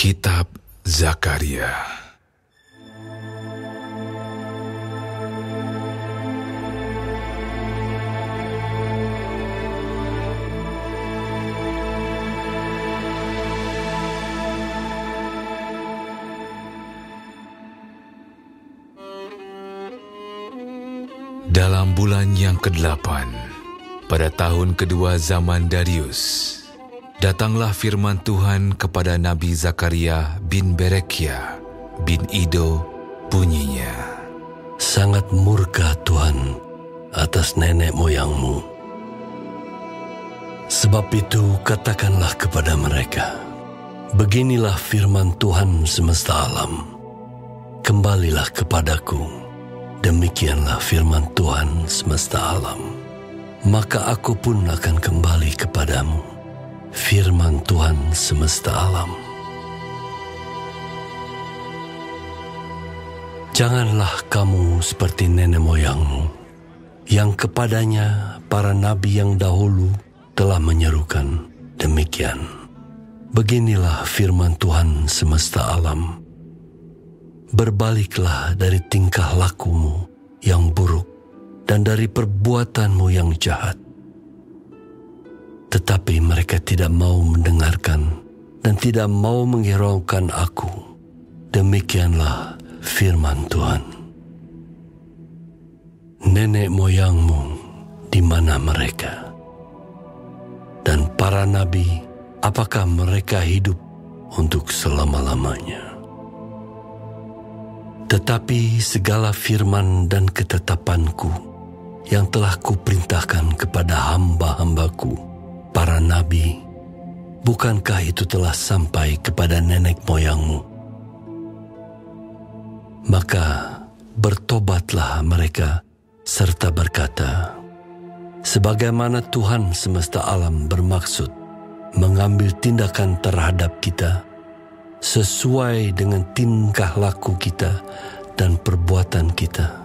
Kitab Zakaria. Dalam bulan yang ke-8, pada tahun kedua zaman Darius, datanglah firman Tuhan kepada Nabi Zakaria bin Berekia bin Ido, bunyinya, sangat murka Tuhan atas nenek moyangmu. Sebab itu katakanlah kepada mereka, beginilah firman Tuhan semesta alam, kembalilah kepadaku. Demikianlah firman Tuhan semesta alam, maka aku pun akan kembali kepadamu. Firman Tuhan semesta alam. Janganlah kamu seperti nenek moyangmu, yang kepadanya para nabi yang dahulu telah menyerukan demikian. Beginilah firman Tuhan semesta alam. Berbaliklah dari tingkah lakumu yang buruk dan dari perbuatanmu yang jahat. Tetapi mereka tidak mau mendengarkan dan tidak mau menghiraukan aku. Demikianlah firman Tuhan. Nenek moyangmu di mana mereka? Dan para nabi, apakah mereka hidup untuk selama-lamanya? Tetapi segala firman dan ketetapanku yang telah kuperintahkan kepada hamba-hambaku, para nabi, bukankah itu telah sampai kepada nenek moyangmu? Maka bertobatlah mereka serta berkata, sebagaimana Tuhan semesta alam bermaksud mengambil tindakan terhadap kita, sesuai dengan tingkah laku kita dan perbuatan kita,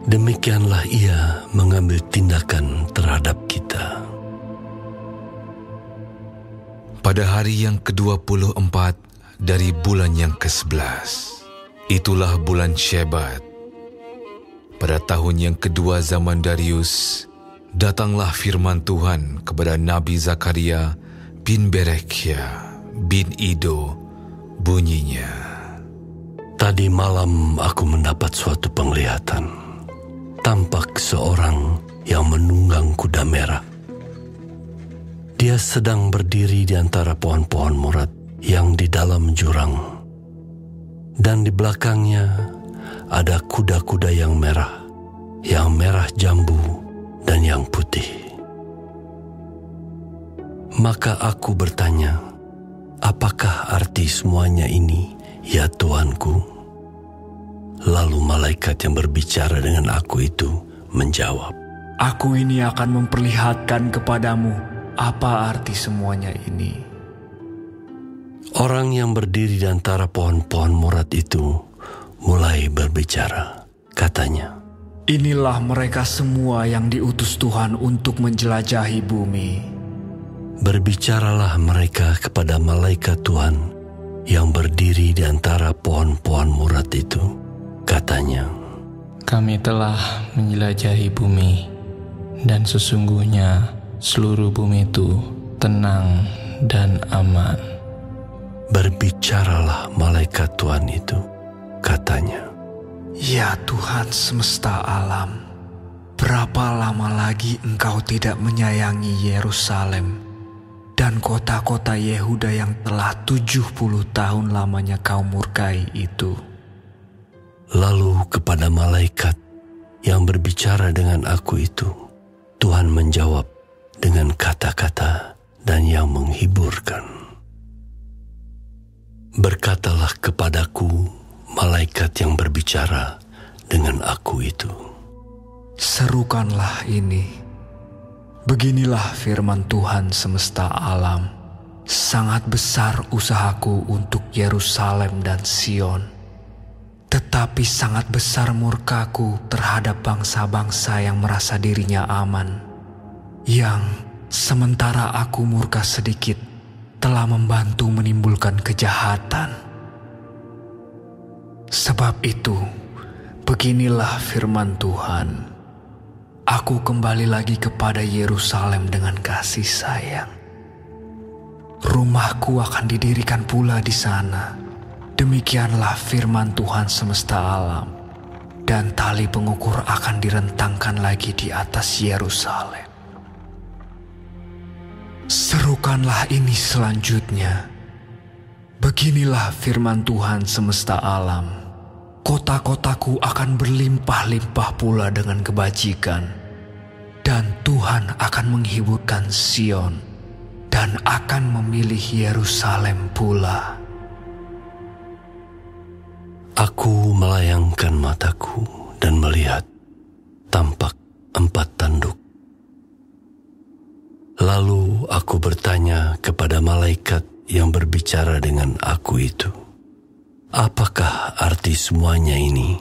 demikianlah Ia mengambil tindakan terhadap kita. Pada hari yang ke-24 dari bulan yang ke-11, itulah bulan Shebat. Pada tahun yang kedua zaman Darius, datanglah firman Tuhan kepada Nabi Zakaria bin Berekia bin Ido, bunyinya, tadi malam aku mendapat suatu penglihatan. Tampak seorang yang menunggang kuda merah. Dia sedang berdiri di antara pohon-pohon murad yang di dalam jurang. Dan di belakangnya ada kuda-kuda yang merah jambu dan yang putih. Maka aku bertanya, apakah arti semuanya ini, ya Tuanku? Lalu malaikat yang berbicara dengan aku itu menjawab, aku ini akan memperlihatkan kepadamu apa arti semuanya ini. Orang yang berdiri di antara pohon-pohon murad itu mulai berbicara. Katanya, inilah mereka semua yang diutus Tuhan untuk menjelajahi bumi. Berbicaralah mereka kepada malaikat Tuhan yang berdiri di antara pohon-pohon murad itu. Katanya, kami telah menjelajahi bumi, dan sesungguhnya seluruh bumi itu tenang dan aman. Berbicaralah malaikat Tuhan itu. Katanya, ya Tuhan semesta alam, berapa lama lagi Engkau tidak menyayangi Yerusalem dan kota-kota Yehuda yang telah 70 tahun lamanya Kau murkai itu? Lalu kepada malaikat yang berbicara dengan aku itu, Tuhan menjawab dengan kata-kata dan yang menghiburkan. Berkatalah kepadaku malaikat yang berbicara dengan aku itu, serukanlah ini. Beginilah firman Tuhan semesta alam, sangat besar usahaku untuk Yerusalem dan Sion, tetapi sangat besar murkaku terhadap bangsa-bangsa yang merasa dirinya aman, yang sementara aku murka sedikit, telah membantu menimbulkan kejahatan. Sebab itu, beginilah firman Tuhan. Aku kembali lagi kepada Yerusalem dengan kasih sayang. Rumahku akan didirikan pula di sana. Demikianlah firman Tuhan semesta alam. Dan tali pengukur akan direntangkan lagi di atas Yerusalem. Serukanlah ini selanjutnya. Beginilah firman Tuhan semesta alam. Kota-kotaku akan berlimpah-limpah pula dengan kebajikan. Dan Tuhan akan menghiburkan Sion. Dan akan memilih Yerusalem pula. Aku melayangkan mataku dan melihat tampak 4 tanduk. Lalu aku bertanya kepada malaikat yang berbicara dengan aku itu, apakah arti semuanya ini?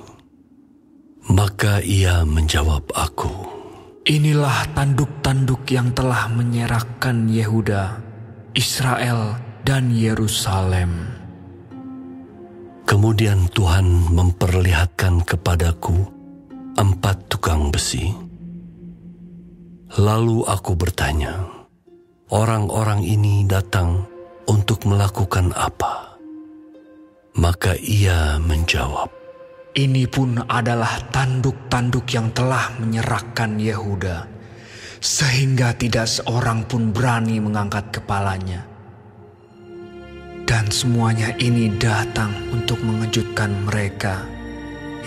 Maka ia menjawab aku, inilah tanduk-tanduk yang telah menyerahkan Yehuda, Israel, dan Yerusalem. Kemudian Tuhan memperlihatkan kepadaku 4 tukang besi. Lalu aku bertanya, orang-orang ini datang untuk melakukan apa? Maka ia menjawab, ini pun adalah tanduk-tanduk yang telah menyerahkan Yehuda, sehingga tidak seorang pun berani mengangkat kepalanya. Dan semuanya ini datang untuk mengejutkan mereka,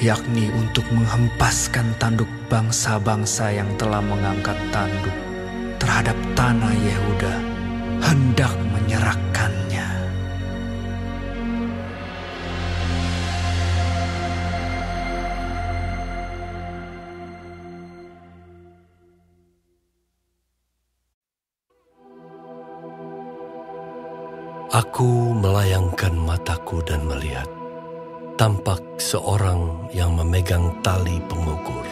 yakni untuk menghempaskan tanduk bangsa-bangsa yang telah mengangkat tanduk terhadap tanah Yehuda, hendak menyerahkannya. Aku melayangkan mataku dan melihat, tampak seorang yang memegang tali pengukur.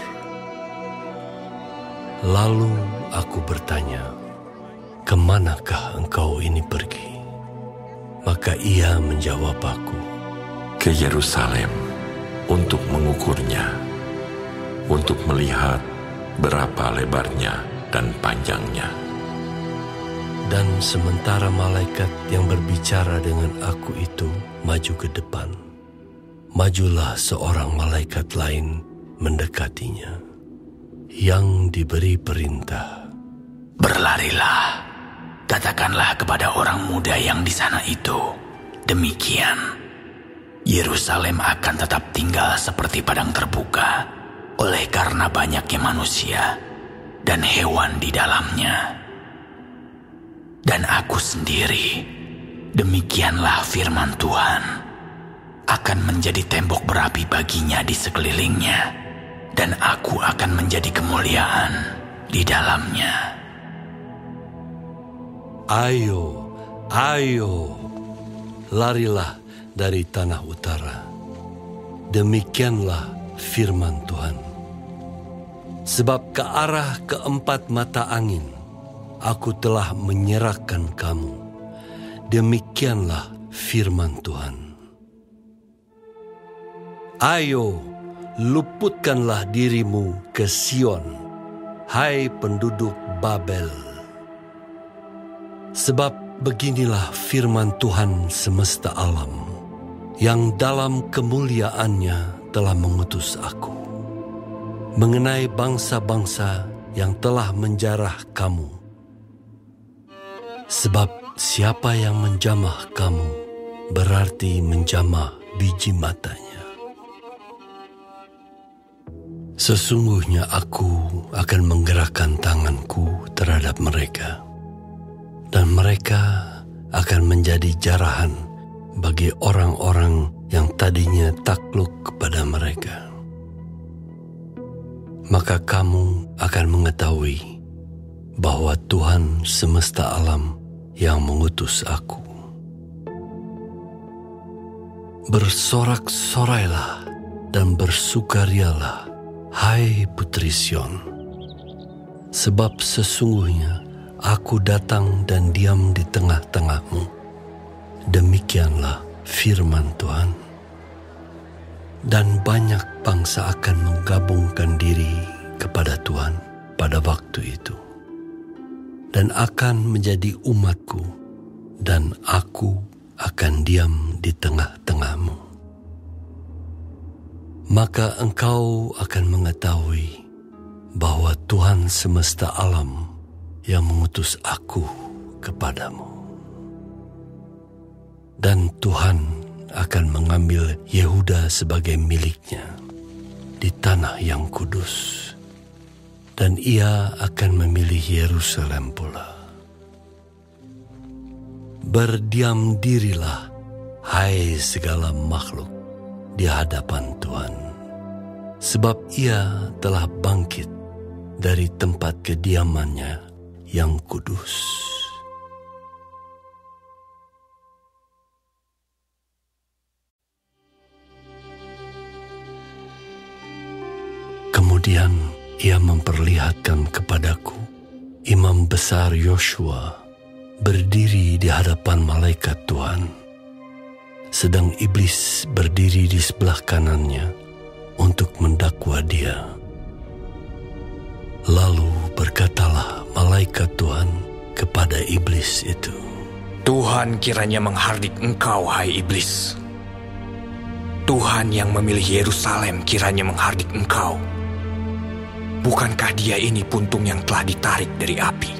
Lalu aku bertanya, kemanakah engkau ini pergi? Maka ia menjawab aku, ke Yerusalem untuk mengukurnya, untuk melihat berapa lebarnya dan panjangnya. Dan sementara malaikat yang berbicara dengan aku itu maju ke depan, majulah seorang malaikat lain mendekatinya, yang diberi perintah, berlarilah, katakanlah kepada orang muda yang di sana itu, demikian, Yerusalem akan tetap tinggal seperti padang terbuka, oleh karena banyaknya manusia dan hewan di dalamnya. Dan aku sendiri, demikianlah firman Tuhan, akan menjadi tembok berapi baginya di sekelilingnya, dan aku akan menjadi kemuliaan di dalamnya. Ayo, ayo, larilah dari tanah utara. Demikianlah firman Tuhan. Sebab ke arah keempat mata angin, aku telah menyerahkan kamu. Demikianlah firman Tuhan. Ayo, luputkanlah dirimu ke Sion, hai penduduk Babel. Sebab beginilah firman Tuhan semesta alam, yang dalam kemuliaannya telah mengutus aku, mengenai bangsa-bangsa yang telah menjarah kamu. Sebab siapa yang menjamah kamu, berarti menjamah biji matanya. Sesungguhnya aku akan menggerakkan tanganku terhadap mereka, dan mereka akan menjadi jarahan bagi orang-orang yang tadinya takluk kepada mereka. Maka kamu akan mengetahui bahwa Tuhan semesta alam yang mengutus aku. Bersorak-sorailah dan bersukarialah, hai putri Sion, sebab sesungguhnya aku datang dan diam di tengah-tengahmu. Demikianlah firman Tuhan. Dan banyak bangsa akan menggabungkan diri kepada Tuhan pada waktu itu, dan akan menjadi umatku, dan aku akan diam di tengah-tengahmu. Maka engkau akan mengetahui bahwa Tuhan semesta alam yang mengutus aku kepadamu. Dan Tuhan akan mengambil Yehuda sebagai miliknya di tanah yang kudus, dan ia akan memilih Yerusalem pula. Berdiam dirilah, hai segala makhluk, di hadapan Tuhan, sebab ia telah bangkit dari tempat kediamannya yang kudus. Kemudian ia memperlihatkan kepadaku imam besar Yosua berdiri di hadapan malaikat Tuhan, sedang iblis berdiri di sebelah kanannya untuk mendakwa dia. Lalu berkatalah malaikat Tuhan kepada iblis itu, Tuhan kiranya menghardik engkau, hai iblis. Tuhan yang memilih Yerusalem kiranya menghardik engkau. Bukankah dia ini puntung yang telah ditarik dari api?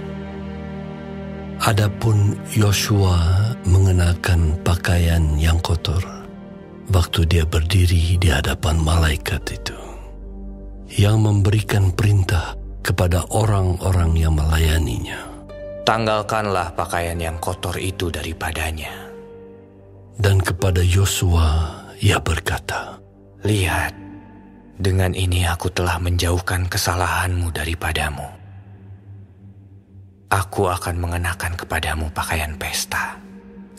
Adapun Yosua mengenakan pakaian yang kotor waktu dia berdiri di hadapan malaikat itu, yang memberikan perintah kepada orang-orang yang melayaninya. Tanggalkanlah pakaian yang kotor itu daripadanya. Dan kepada Yosua ia berkata, Lihat, dengan ini aku telah menjauhkan kesalahanmu daripadamu. Aku akan mengenakan kepadamu pakaian pesta.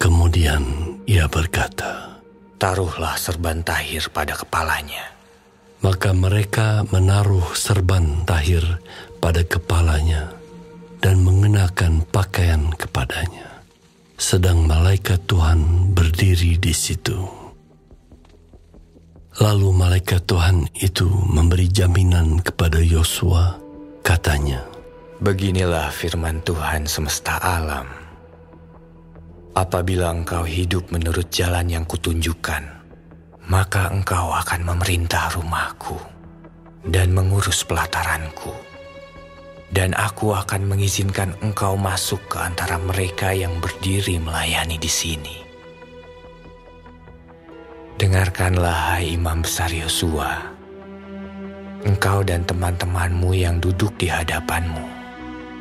Kemudian ia berkata, Taruhlah serban tahir pada kepalanya. Maka mereka menaruh serban tahir pada kepalanya dan mengenakan pakaian kepadanya, sedang malaikat Tuhan berdiri di situ. Lalu malaikat Tuhan itu memberi jaminan kepada Yosua, katanya, Beginilah firman Tuhan semesta alam. Apabila engkau hidup menurut jalan yang kutunjukkan, maka engkau akan memerintah rumahku dan mengurus pelataranku. Dan aku akan mengizinkan engkau masuk ke antara mereka yang berdiri melayani di sini. Dengarkanlah, hai imam besar Yosua, engkau dan teman-temanmu yang duduk di hadapanmu.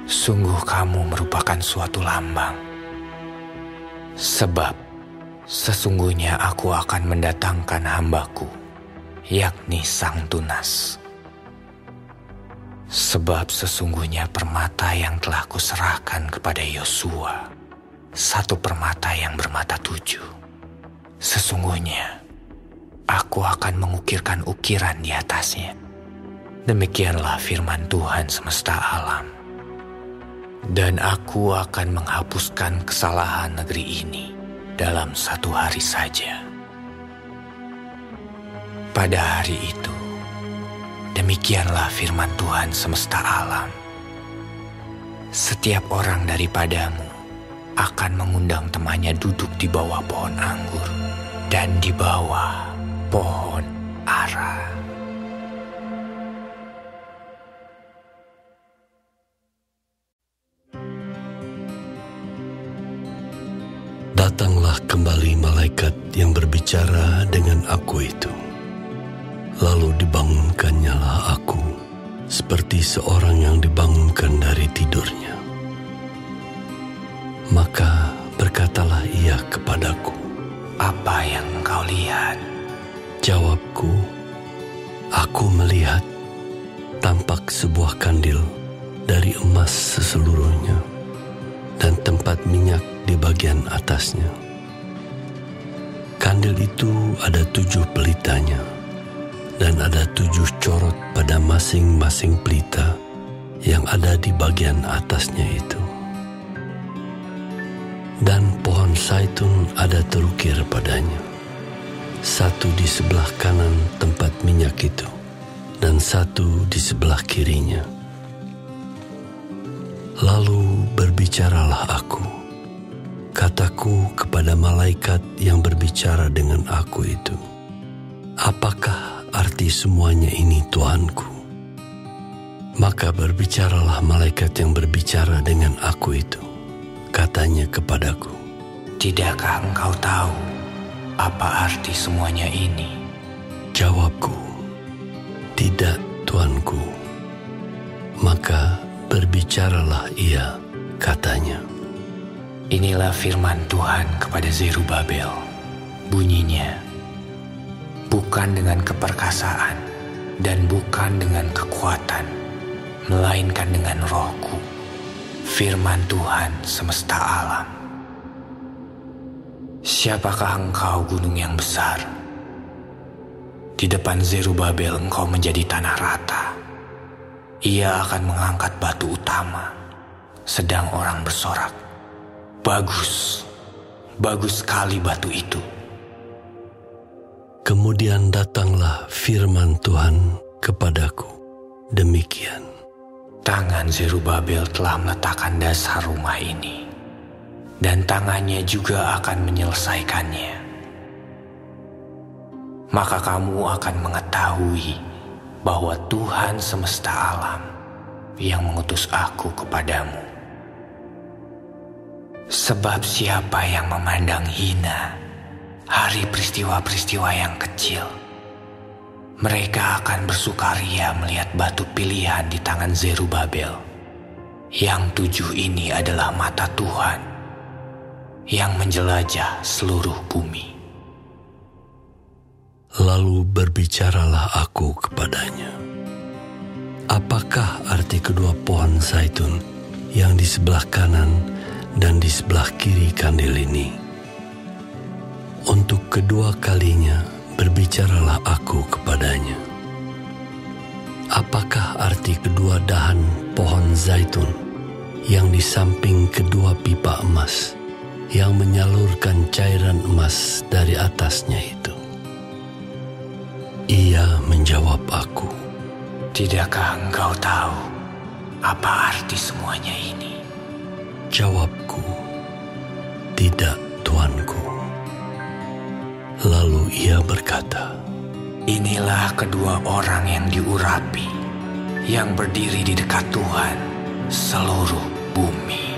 Sungguh kamu merupakan suatu lambang. Sebab sesungguhnya aku akan mendatangkan hambaku, yakni Sang Tunas. Sebab sesungguhnya permata yang telah kuserahkan kepada Yosua, satu permata yang bermata 7. Sesungguhnya aku akan mengukirkan ukiran di atasnya. Demikianlah firman Tuhan semesta alam. Dan aku akan menghapuskan kesalahan negeri ini dalam 1 hari saja. Pada hari itu, demikianlah firman Tuhan semesta alam. Setiap orang daripadamu akan mengundang temannya duduk di bawah pohon anggur dan di bawah pohon ara. Datanglah kembali malaikat yang berbicara dengan aku itu. Lalu dibangunkannyalah aku seperti seorang yang dibangunkan dari tidurnya. Maka berkatalah ia kepadaku, Apa yang engkau lihat? Jawabku, aku melihat tampak sebuah kandil dari emas seseluruhnya dan tempat minyak di bagian atasnya. Kandil itu ada 7 pelitanya dan ada 7 corot pada masing-masing pelita yang ada di bagian atasnya itu. Dan pohon zaitun ada terukir padanya, satu di sebelah kanan tempat minyak itu, dan satu di sebelah kirinya. Lalu berbicaralah aku, kataku kepada malaikat yang berbicara dengan aku itu, apakah arti semuanya ini, Tuanku? Maka berbicaralah malaikat yang berbicara dengan aku itu, katanya kepadaku, tidakkah engkau tahu apa arti semuanya ini? Jawabku, tidak, Tuanku. Maka berbicaralah ia, katanya, inilah firman Tuhan kepada Zerubabel. Bunyinya, bukan dengan keperkasaan dan bukan dengan kekuatan, melainkan dengan Rohku, firman Tuhan semesta alam. Siapakah engkau, gunung yang besar? Di depan Zerubabel engkau menjadi tanah rata. Ia akan mengangkat batu utama, sedang orang bersorak, bagus, bagus sekali batu itu. Kemudian datanglah firman Tuhan kepadaku, demikian. Tangan Zerubabel telah meletakkan dasar rumah ini, dan tangannya juga akan menyelesaikannya. Maka kamu akan mengetahui bahwa Tuhan semesta alam yang mengutus aku kepadamu. Sebab siapa yang memandang hina hari peristiwa-peristiwa yang kecil, mereka akan bersukaria melihat batu pilihan di tangan Zerubabel. Yang 7 ini adalah mata Tuhan yang menjelajah seluruh bumi. Lalu berbicaralah aku kepadanya, apakah arti kedua pohon zaitun yang di sebelah kanan dan di sebelah kiri kandil ini? Untuk kedua kalinya berbicaralah aku kepadanya, apakah arti kedua dahan pohon zaitun yang di samping kedua pipa emas yang menyalurkan cairan emas dari atasnya itu? Ia menjawab aku, tidakkah engkau tahu apa arti semuanya ini? Jawabku, tidak, Tuanku. Lalu ia berkata, inilah kedua orang yang diurapi, yang berdiri di dekat Tuhan seluruh bumi.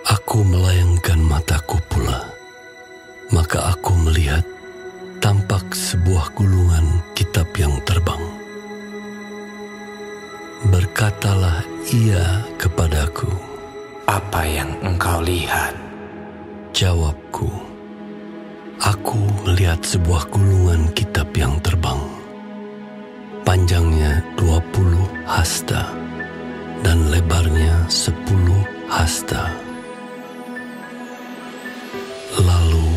Aku melayangkan mataku pula, maka aku melihat tampak sebuah gulungan kitab yang terbang. Berkatalah ia kepadaku, apa yang engkau lihat? Jawabku, aku melihat sebuah gulungan kitab yang terbang. Panjangnya 20 hasta dan lebarnya 10 hasta. Lalu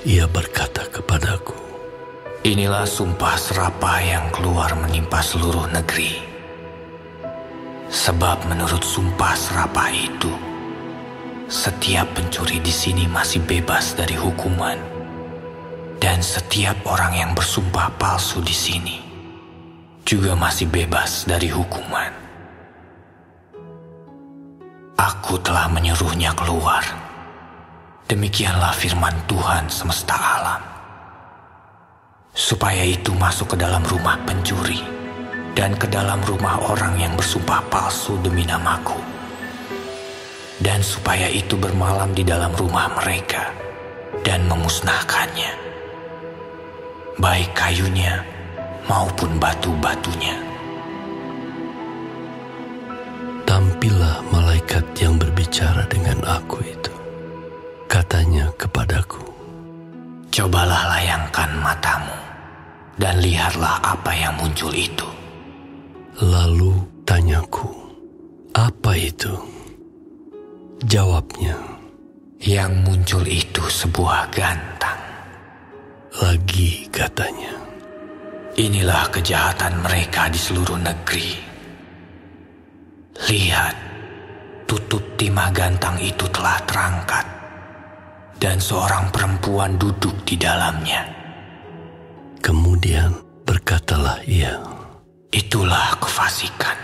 ia berkata kepadaku, inilah sumpah serapah yang keluar menimpa seluruh negeri. Sebab menurut sumpah serapah itu, setiap pencuri di sini masih bebas dari hukuman, dan setiap orang yang bersumpah palsu di sini juga masih bebas dari hukuman. Aku telah menyuruhnya keluar. Demikianlah firman Tuhan semesta alam. Supaya itu masuk ke dalam rumah pencuri dan ke dalam rumah orang yang bersumpah palsu demi namaku. Dan supaya itu bermalam di dalam rumah mereka dan memusnahkannya, baik kayunya maupun batu-batunya. Tampillah malaikat yang berbicara dengan aku itu. Katanya kepadaku, cobalah layangkan matamu dan lihatlah apa yang muncul itu. Lalu tanyaku, apa itu? Jawabnya, yang muncul itu sebuah gantang. Lagi katanya, Inilah kejahatan mereka di seluruh negeri. Lihat, tutup timah gantang itu telah terangkat, dan seorang perempuan duduk di dalamnya. Kemudian berkatalah ia, itulah kefasikan.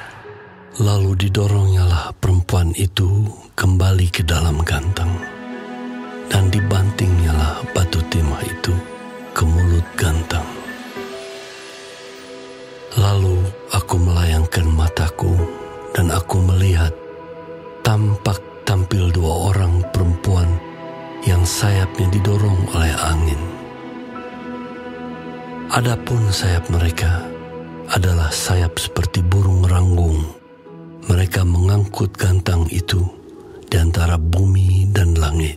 Lalu didoronnyalah perempuan itu kembali ke dalam gantang, dan dibantingnyalah batu timah itu ke mulut gantang. Lalu aku melayangkan mataku, dan aku melihat tampak tampil 2 orang perempuan yang sayapnya didorong oleh angin. Adapun sayap mereka adalah sayap seperti burung ranggung. Mereka mengangkut gantang itu di antara bumi dan langit.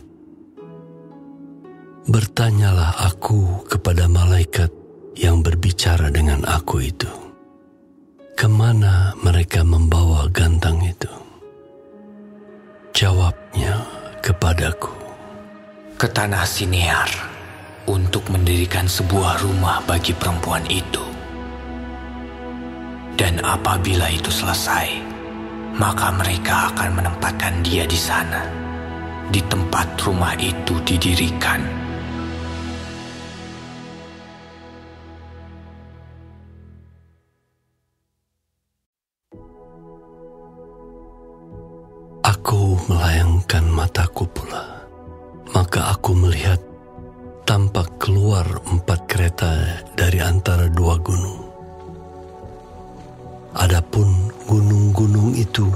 Bertanyalah aku kepada malaikat yang berbicara dengan aku itu, kemana mereka membawa gantang itu? Jawabnya kepadaku, ke tanah Sinear, untuk mendirikan sebuah rumah bagi perempuan itu. Dan apabila itu selesai, maka mereka akan menempatkan dia di sana, di tempat rumah itu didirikan. Aku melayangkan mataku pula, maka aku melihat tampak keluar 4 kereta dari antara 2 gunung. Adapun gunung-gunung itu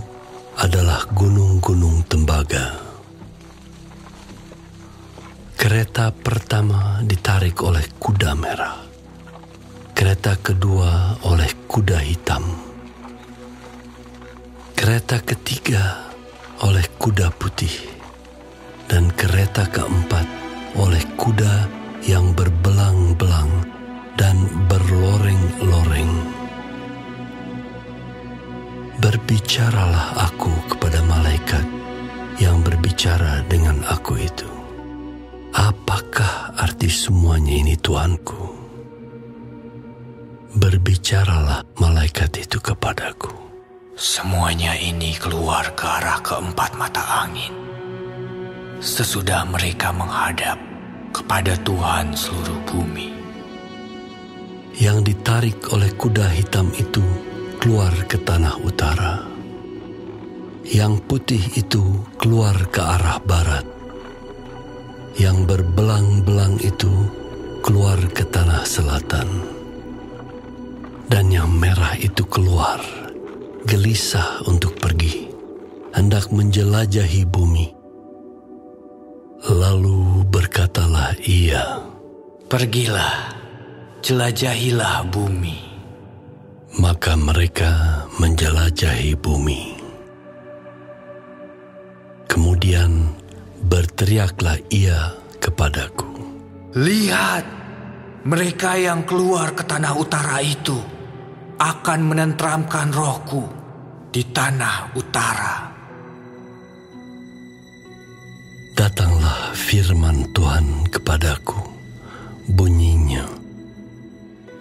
adalah gunung-gunung tembaga. Kereta pertama ditarik oleh kuda merah, kereta kedua oleh kuda hitam, kereta ketiga oleh kuda putih, dan kereta keempat oleh kuda yang berbelang-belang dan berloreng-loreng. Berbicaralah aku kepada malaikat yang berbicara dengan aku itu. Apakah arti semuanya ini, Tuanku? Berbicaralah malaikat itu kepadaku. Semuanya ini keluar ke arah keempat mata angin, sesudah mereka menghadap kepada Tuhan seluruh bumi. Yang ditarik oleh kuda hitam itu keluar ke tanah utara. Yang putih itu keluar ke arah barat. Yang berbelang-belang itu keluar ke tanah selatan. Dan yang merah itu keluar, gelisah untuk pergi, hendak menjelajahi bumi. Lalu berkatalah ia, pergilah, jelajahilah bumi. Maka mereka menjelajahi bumi. Kemudian berteriaklah ia kepadaku, lihat, mereka yang keluar ke tanah utara itu akan menenteramkan rohku di tanah utara. Datanglah firman Tuhan kepadaku, bunyinya,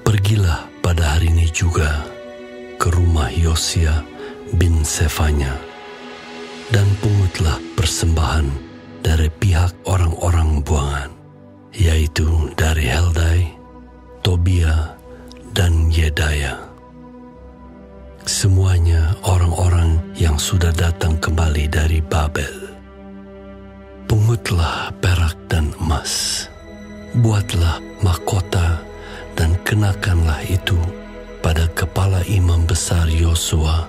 pergilah pada hari ini juga ke rumah Yosia bin Sefanya, dan pungutlah persembahan dari pihak orang-orang buangan, yaitu dari Heldai, Tobia, dan Yedaya. Semuanya orang-orang yang sudah datang kembali dari Babel. Pungutlah perak dan emas, buatlah mahkota dan kenakanlah itu pada kepala imam besar Yosua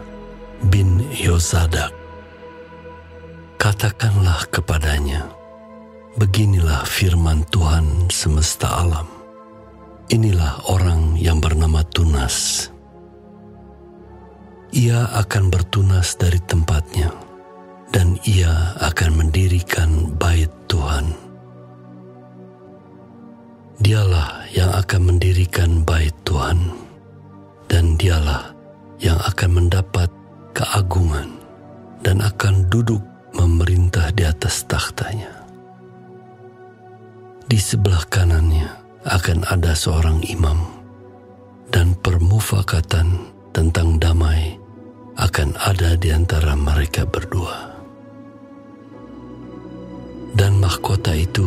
bin Yozadak. Katakanlah kepadanya, beginilah firman Tuhan semesta alam. Inilah orang yang bernama Tunas. Ia akan bertunas dari tempatnya, dan ia akan mendirikan bait Tuhan. Dialah yang akan mendirikan bait Tuhan, dan dialah yang akan mendapat keagungan dan akan duduk memerintah di atas takhtanya. Di sebelah kanannya akan ada seorang imam, dan permufakatan tentang damai akan ada di antara mereka berdua. Dan mahkota itu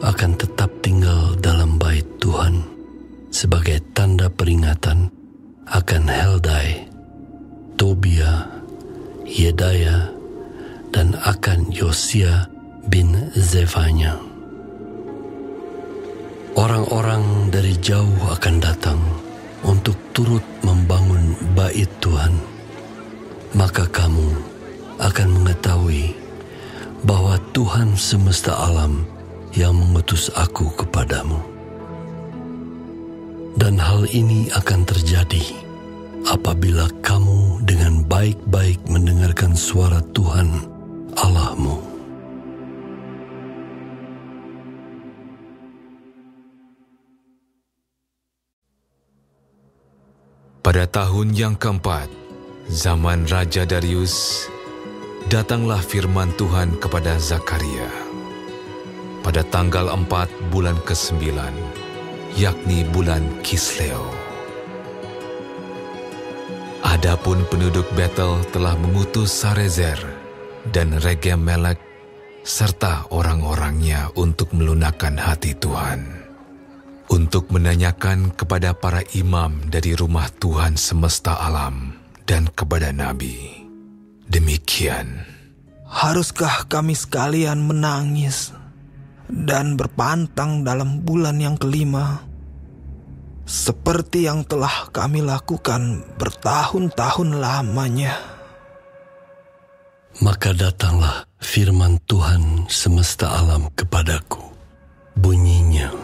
akan tetap tinggal dalam bait Tuhan sebagai tanda peringatan akan Heldai, Tobia, Yedaya, dan akan Yosia bin Zefanya. Orang-orang dari jauh akan datang untuk turut membangun bait Tuhan. Maka kamu akan mengetahui bahwa Tuhan semesta alam yang mengutus aku kepadamu. Dan hal ini akan terjadi apabila kamu dengan baik-baik mendengarkan suara Tuhan Allahmu. Pada tahun yang keempat, zaman Raja Darius, datanglah firman Tuhan kepada Zakaria. Pada tanggal 4 bulan ke-9, yakni bulan Kisleu. Adapun penduduk Betel telah mengutus Sarezer dan Regem-Melek serta orang-orangnya untuk melunakkan hati Tuhan, untuk menanyakan kepada para imam dari rumah Tuhan semesta alam dan kepada Nabi. Demikian, haruskah kami sekalian menangis dan berpantang dalam bulan yang kelima, seperti yang telah kami lakukan bertahun-tahun lamanya? Maka datanglah firman Tuhan semesta alam kepadaku. Bunyinya,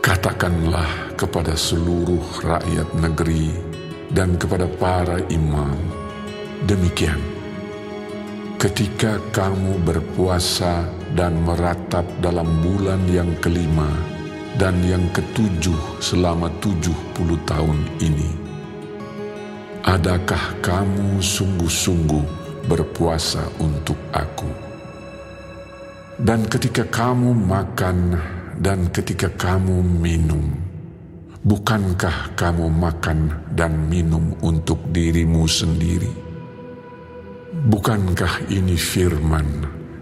katakanlah kepada seluruh rakyat negeri dan kepada para imam, demikian, ketika kamu berpuasa dan meratap dalam bulan yang kelima dan yang ketujuh selama 70 tahun ini, adakah kamu sungguh-sungguh berpuasa untuk aku? Dan ketika kamu makan dan ketika kamu minum, bukankah kamu makan dan minum untuk dirimu sendiri? Bukankah ini firman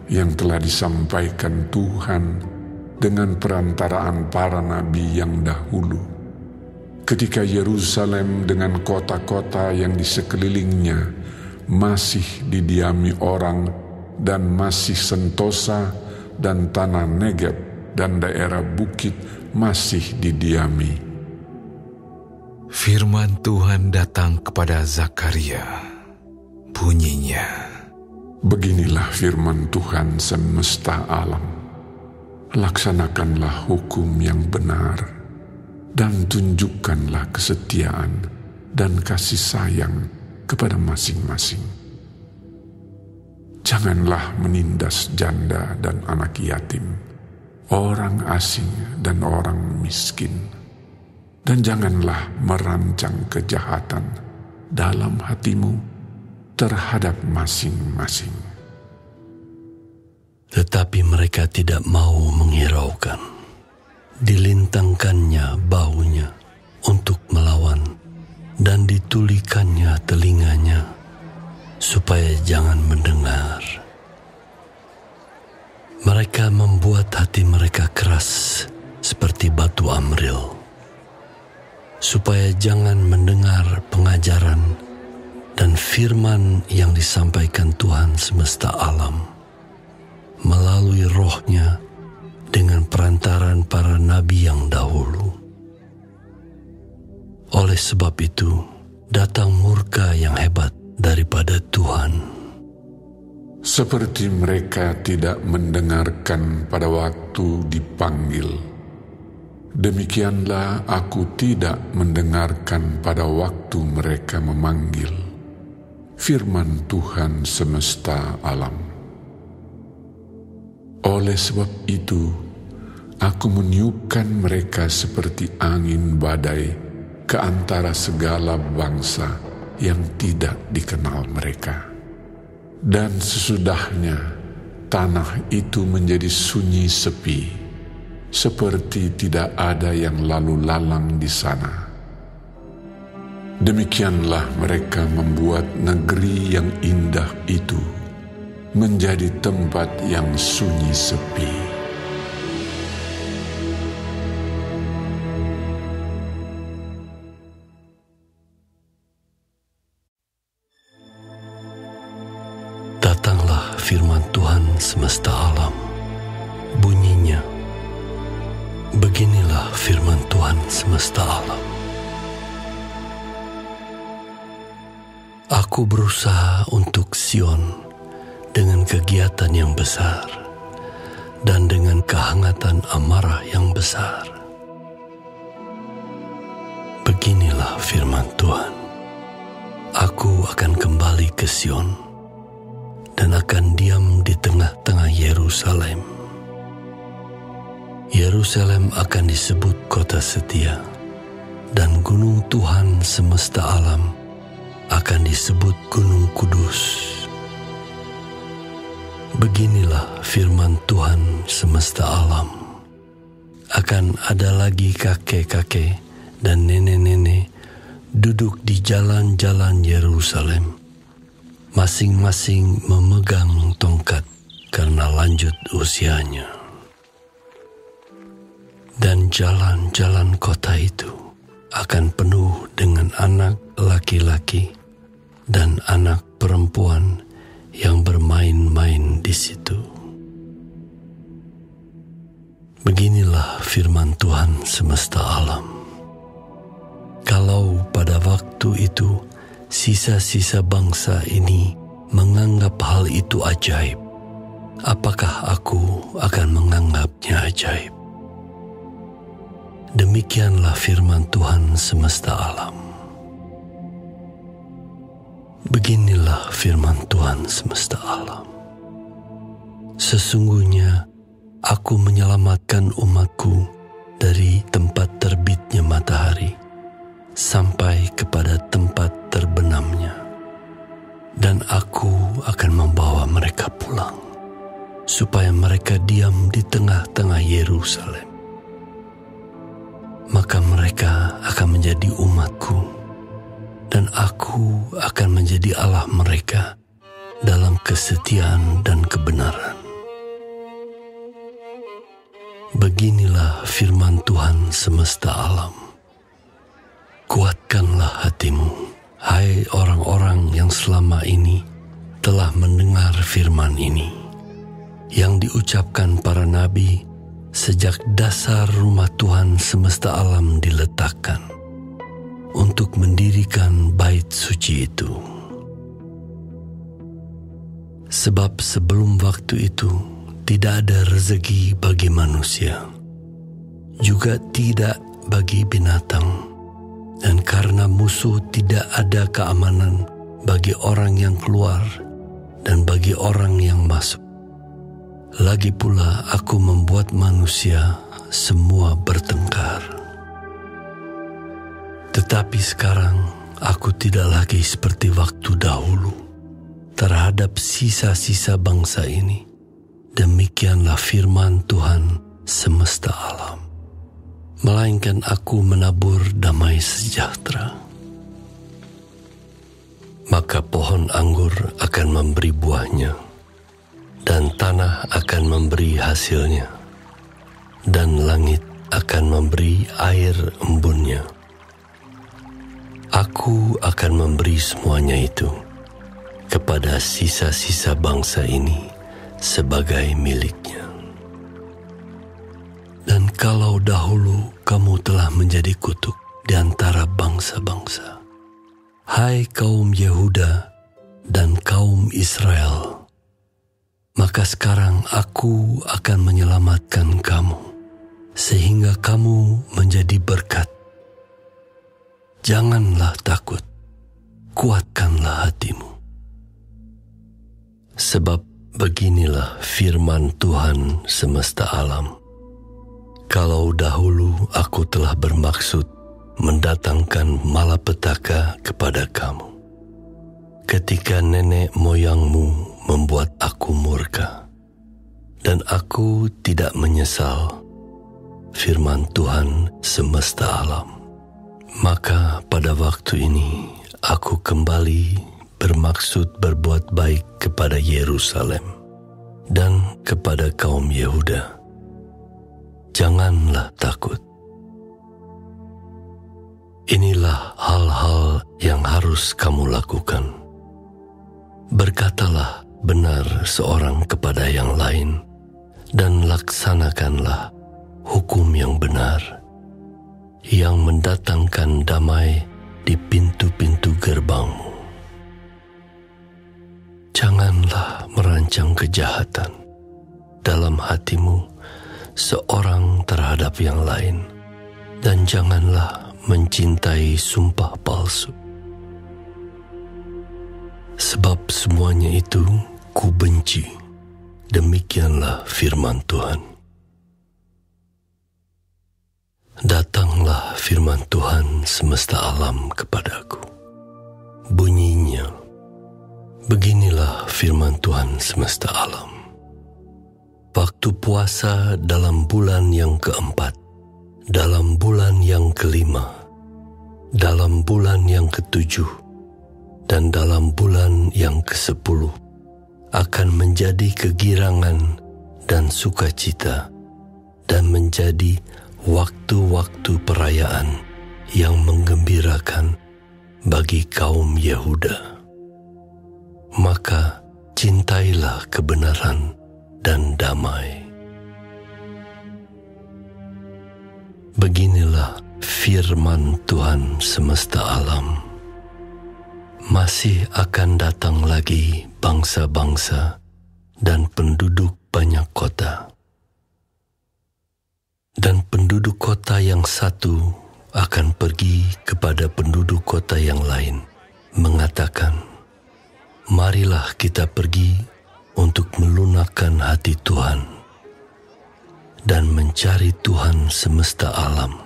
yang telah disampaikan Tuhan dengan perantaraan para nabi yang dahulu, ketika Yerusalem dengan kota-kota yang di sekelilingnya masih didiami orang dan masih sentosa dan tanah Negeb dan daerah bukit masih didiami? firman Tuhan datang kepada Zakaria. Bunyinya, beginilah firman Tuhan semesta alam. Laksanakanlah hukum yang benar dan tunjukkanlah kesetiaan dan kasih sayang kepada masing-masing. Janganlah menindas janda dan anak yatim, orang asing dan orang miskin, dan janganlah merancang kejahatan dalam hatimu terhadap masing-masing. Tetapi mereka tidak mau menghiraukan. Dilintangkannya bahunya untuk melawan, dan ditulikannya telinganya supaya jangan mendengar. Mereka membuat hati mereka keras seperti batu amril, supaya jangan mendengar pengajaran dan firman yang disampaikan Tuhan semesta alam melalui rohnya dengan perantaran para nabi yang dahulu. Oleh sebab itu, datang murka yang hebat daripada Tuhan. Seperti mereka tidak mendengarkan pada waktu dipanggil, demikianlah aku tidak mendengarkan pada waktu mereka memanggil. Firman Tuhan semesta alam. Oleh sebab itu, aku meniupkan mereka seperti angin badai ke antara segala bangsa yang tidak dikenal mereka. Dan sesudahnya, tanah itu menjadi sunyi sepi, seperti tidak ada yang lalu lalang di sana. Demikianlah mereka membuat negeri yang indah itu menjadi tempat yang sunyi sepi. Datanglah firman Tuhan semesta alam. Bunyinya, beginilah firman Tuhan semesta alam. Aku berusaha untuk Sion dengan kegiatan yang besar dan dengan kehangatan amarah yang besar. Beginilah firman Tuhan. Aku akan kembali ke Sion dan akan diam di tengah-tengah Yerusalem. Yerusalem akan disebut kota setia, dan gunung Tuhan semesta alam akan disebut Gunung Kudus. Beginilah firman Tuhan semesta alam. Akan ada lagi kakek-kakek dan nenek-nenek duduk di jalan-jalan Yerusalem, masing-masing memegang tongkat karena lanjut usianya. Dan jalan-jalan kota itu akan penuh dengan anak laki-laki dan anak perempuan yang bermain-main di situ. Beginilah firman Tuhan semesta alam. Kalau pada waktu itu sisa-sisa bangsa ini menganggap hal itu ajaib, apakah aku akan menganggapnya ajaib? Demikianlah firman Tuhan semesta alam. Beginilah firman Tuhan semesta alam. Sesungguhnya aku menyelamatkan umatku dari tempat terbitnya matahari sampai kepada tempat terbenamnya, dan aku akan membawa mereka pulang, supaya mereka diam di tengah-tengah Yerusalem. Maka mereka akan menjadi umatku, dan aku akan menjadi Allah mereka dalam kesetiaan dan kebenaran. Beginilah firman Tuhan semesta alam. Kuatkanlah hatimu, hai orang-orang yang selama ini telah mendengar firman ini, yang diucapkan para nabi sejak dasar rumah Tuhan semesta alam diletakkan untuk mendirikan bait suci itu. Sebab sebelum waktu itu tidak ada rezeki bagi manusia, juga tidak bagi binatang, dan karena musuh tidak ada keamanan bagi orang yang keluar dan bagi orang yang masuk. Lagi pula aku membuat manusia semua bertengkar. Tetapi sekarang aku tidak lagi seperti waktu dahulu terhadap sisa-sisa bangsa ini. Demikianlah firman Tuhan semesta alam. Melainkan aku menabur damai sejahtera. Maka pohon anggur akan memberi buahnya, dan tanah akan memberi hasilnya, dan langit akan memberi air embunnya. Aku akan memberi semuanya itu kepada sisa-sisa bangsa ini sebagai miliknya. Dan kalau dahulu kamu telah menjadi kutuk di antara bangsa-bangsa, hai kaum Yehuda dan kaum Israel, maka sekarang aku akan menyelamatkan kamu, sehingga kamu menjadi berkat. Janganlah takut, kuatkanlah hatimu. Sebab beginilah firman Tuhan semesta alam. Kalau dahulu aku telah bermaksud mendatangkan malapetaka kepada kamu, ketika nenek moyangmu membuat aku murka, dan aku tidak menyesal, firman Tuhan semesta alam. Maka pada waktu ini aku kembali bermaksud berbuat baik kepada Yerusalem dan kepada kaum Yehuda. Janganlah takut. Inilah hal-hal yang harus kamu lakukan. Berkatalah benar seorang kepada yang lain, dan laksanakanlah hukum yang benar, yang mendatangkan damai di pintu-pintu gerbangmu. Janganlah merancang kejahatan dalam hatimu seorang terhadap yang lain, dan janganlah mencintai sumpah palsu. Sebab semuanya itu ku benci. Demikianlah firman Tuhan. Datanglah firman Tuhan semesta alam kepadaku. Bunyinya, beginilah firman Tuhan semesta alam. Waktu puasa dalam bulan yang keempat, dalam bulan yang kelima, dalam bulan yang ketujuh, dan dalam bulan yang ke-10 akan menjadi kegirangan dan sukacita, dan menjadi waktu-waktu perayaan yang menggembirakan bagi kaum Yehuda. Maka cintailah kebenaran dan damai. Beginilah firman Tuhan semesta alam. Masih akan datang lagi bangsa-bangsa dan penduduk banyak kota. Dan penduduk kota yang satu akan pergi kepada penduduk kota yang lain, mengatakan, marilah kita pergi untuk melunakkan hati Tuhan dan mencari Tuhan semesta alam.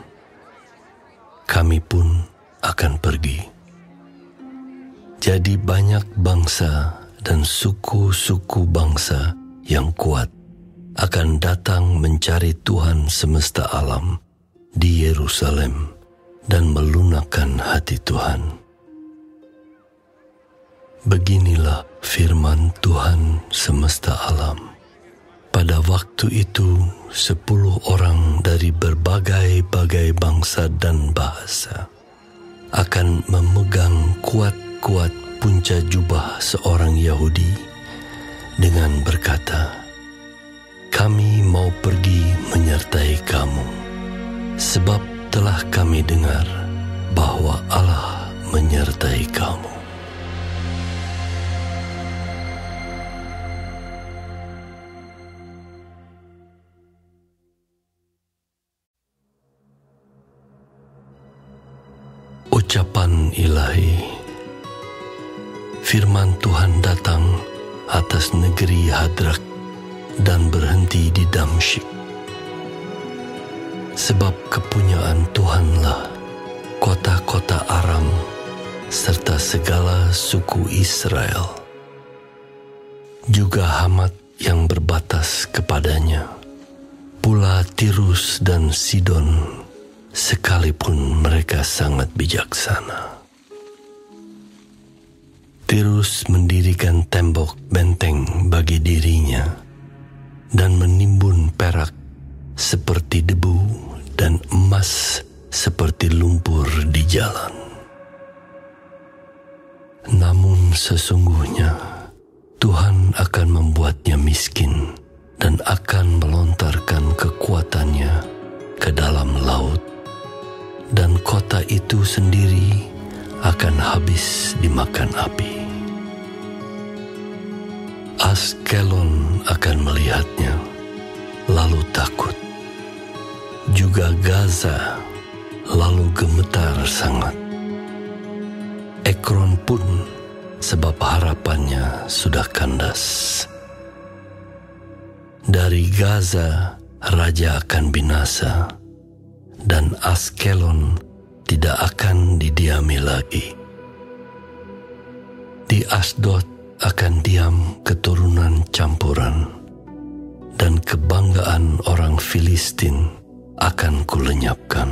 Kami pun akan pergi. Jadi banyak bangsa dan suku-suku bangsa yang kuat akan datang mencari Tuhan semesta alam di Yerusalem dan melunakkan hati Tuhan. Beginilah firman Tuhan semesta alam. Pada waktu itu 10 orang dari berbagai-bagai bangsa dan bahasa akan memegang kuat-kuat punca jubah seorang Yahudi dengan berkata, kami mau pergi menyertai kamu, sebab telah kami dengar bahwa Allah menyertai kamu. Ucapan ilahi. Firman Tuhan datang atas negeri Hadrak dan berhenti di Damsyik. Sebab kepunyaan Tuhanlah kota-kota Aram serta segala suku Israel, juga Hamat yang berbatas kepadanya, pula Tirus dan Sidon, sekalipun mereka sangat bijaksana. Tirus mendirikan tembok benteng bagi dirinya dan menimbun perak seperti debu dan emas seperti lumpur di jalan. Namun sesungguhnya Tuhan akan membuatnya miskin dan akan melontarkan kekuatannya ke dalam laut, dan kota itu sendiri akan habis dimakan api. Askelon akan melihatnya, lalu takut. Juga Gaza, lalu gemetar sangat. Ekron pun, sebab harapannya sudah kandas. Dari Gaza, raja akan binasa, dan Askelon tidak akan didiami lagi. Di Asdod akan diam keturunan campuran, dan kebanggaan orang Filistin akan kulenyapkan.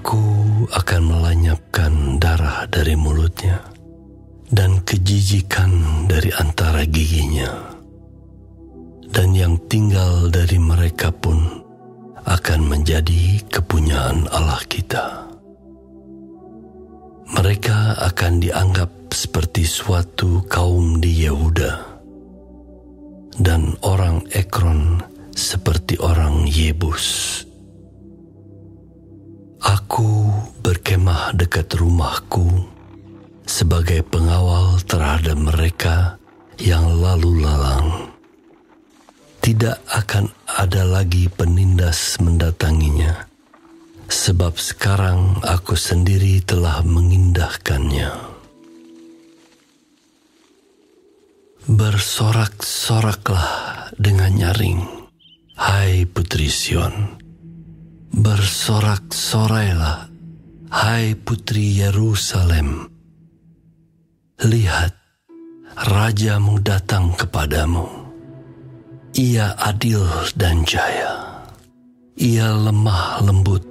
Aku akan melenyapkan darah dari mulutnya dan kejijikan dari antara giginya, dan yang tinggal dari mereka pun akan menjadi kepunyaan Allah kita. Mereka akan dianggap seperti suatu kaum di Yehuda, dan orang Ekron seperti orang Yebus. Aku berkemah dekat rumahku sebagai pengawal terhadap mereka yang lalu lalang. Tidak akan ada lagi penindas mendatanginya, sebab sekarang aku sendiri telah mengindahkannya. Bersorak-soraklah dengan nyaring, hai Putri Sion. Bersorak-sorailah, hai Putri Yerusalem. Lihat, Rajamu datang kepadamu. Ia adil dan jaya. Ia lemah lembut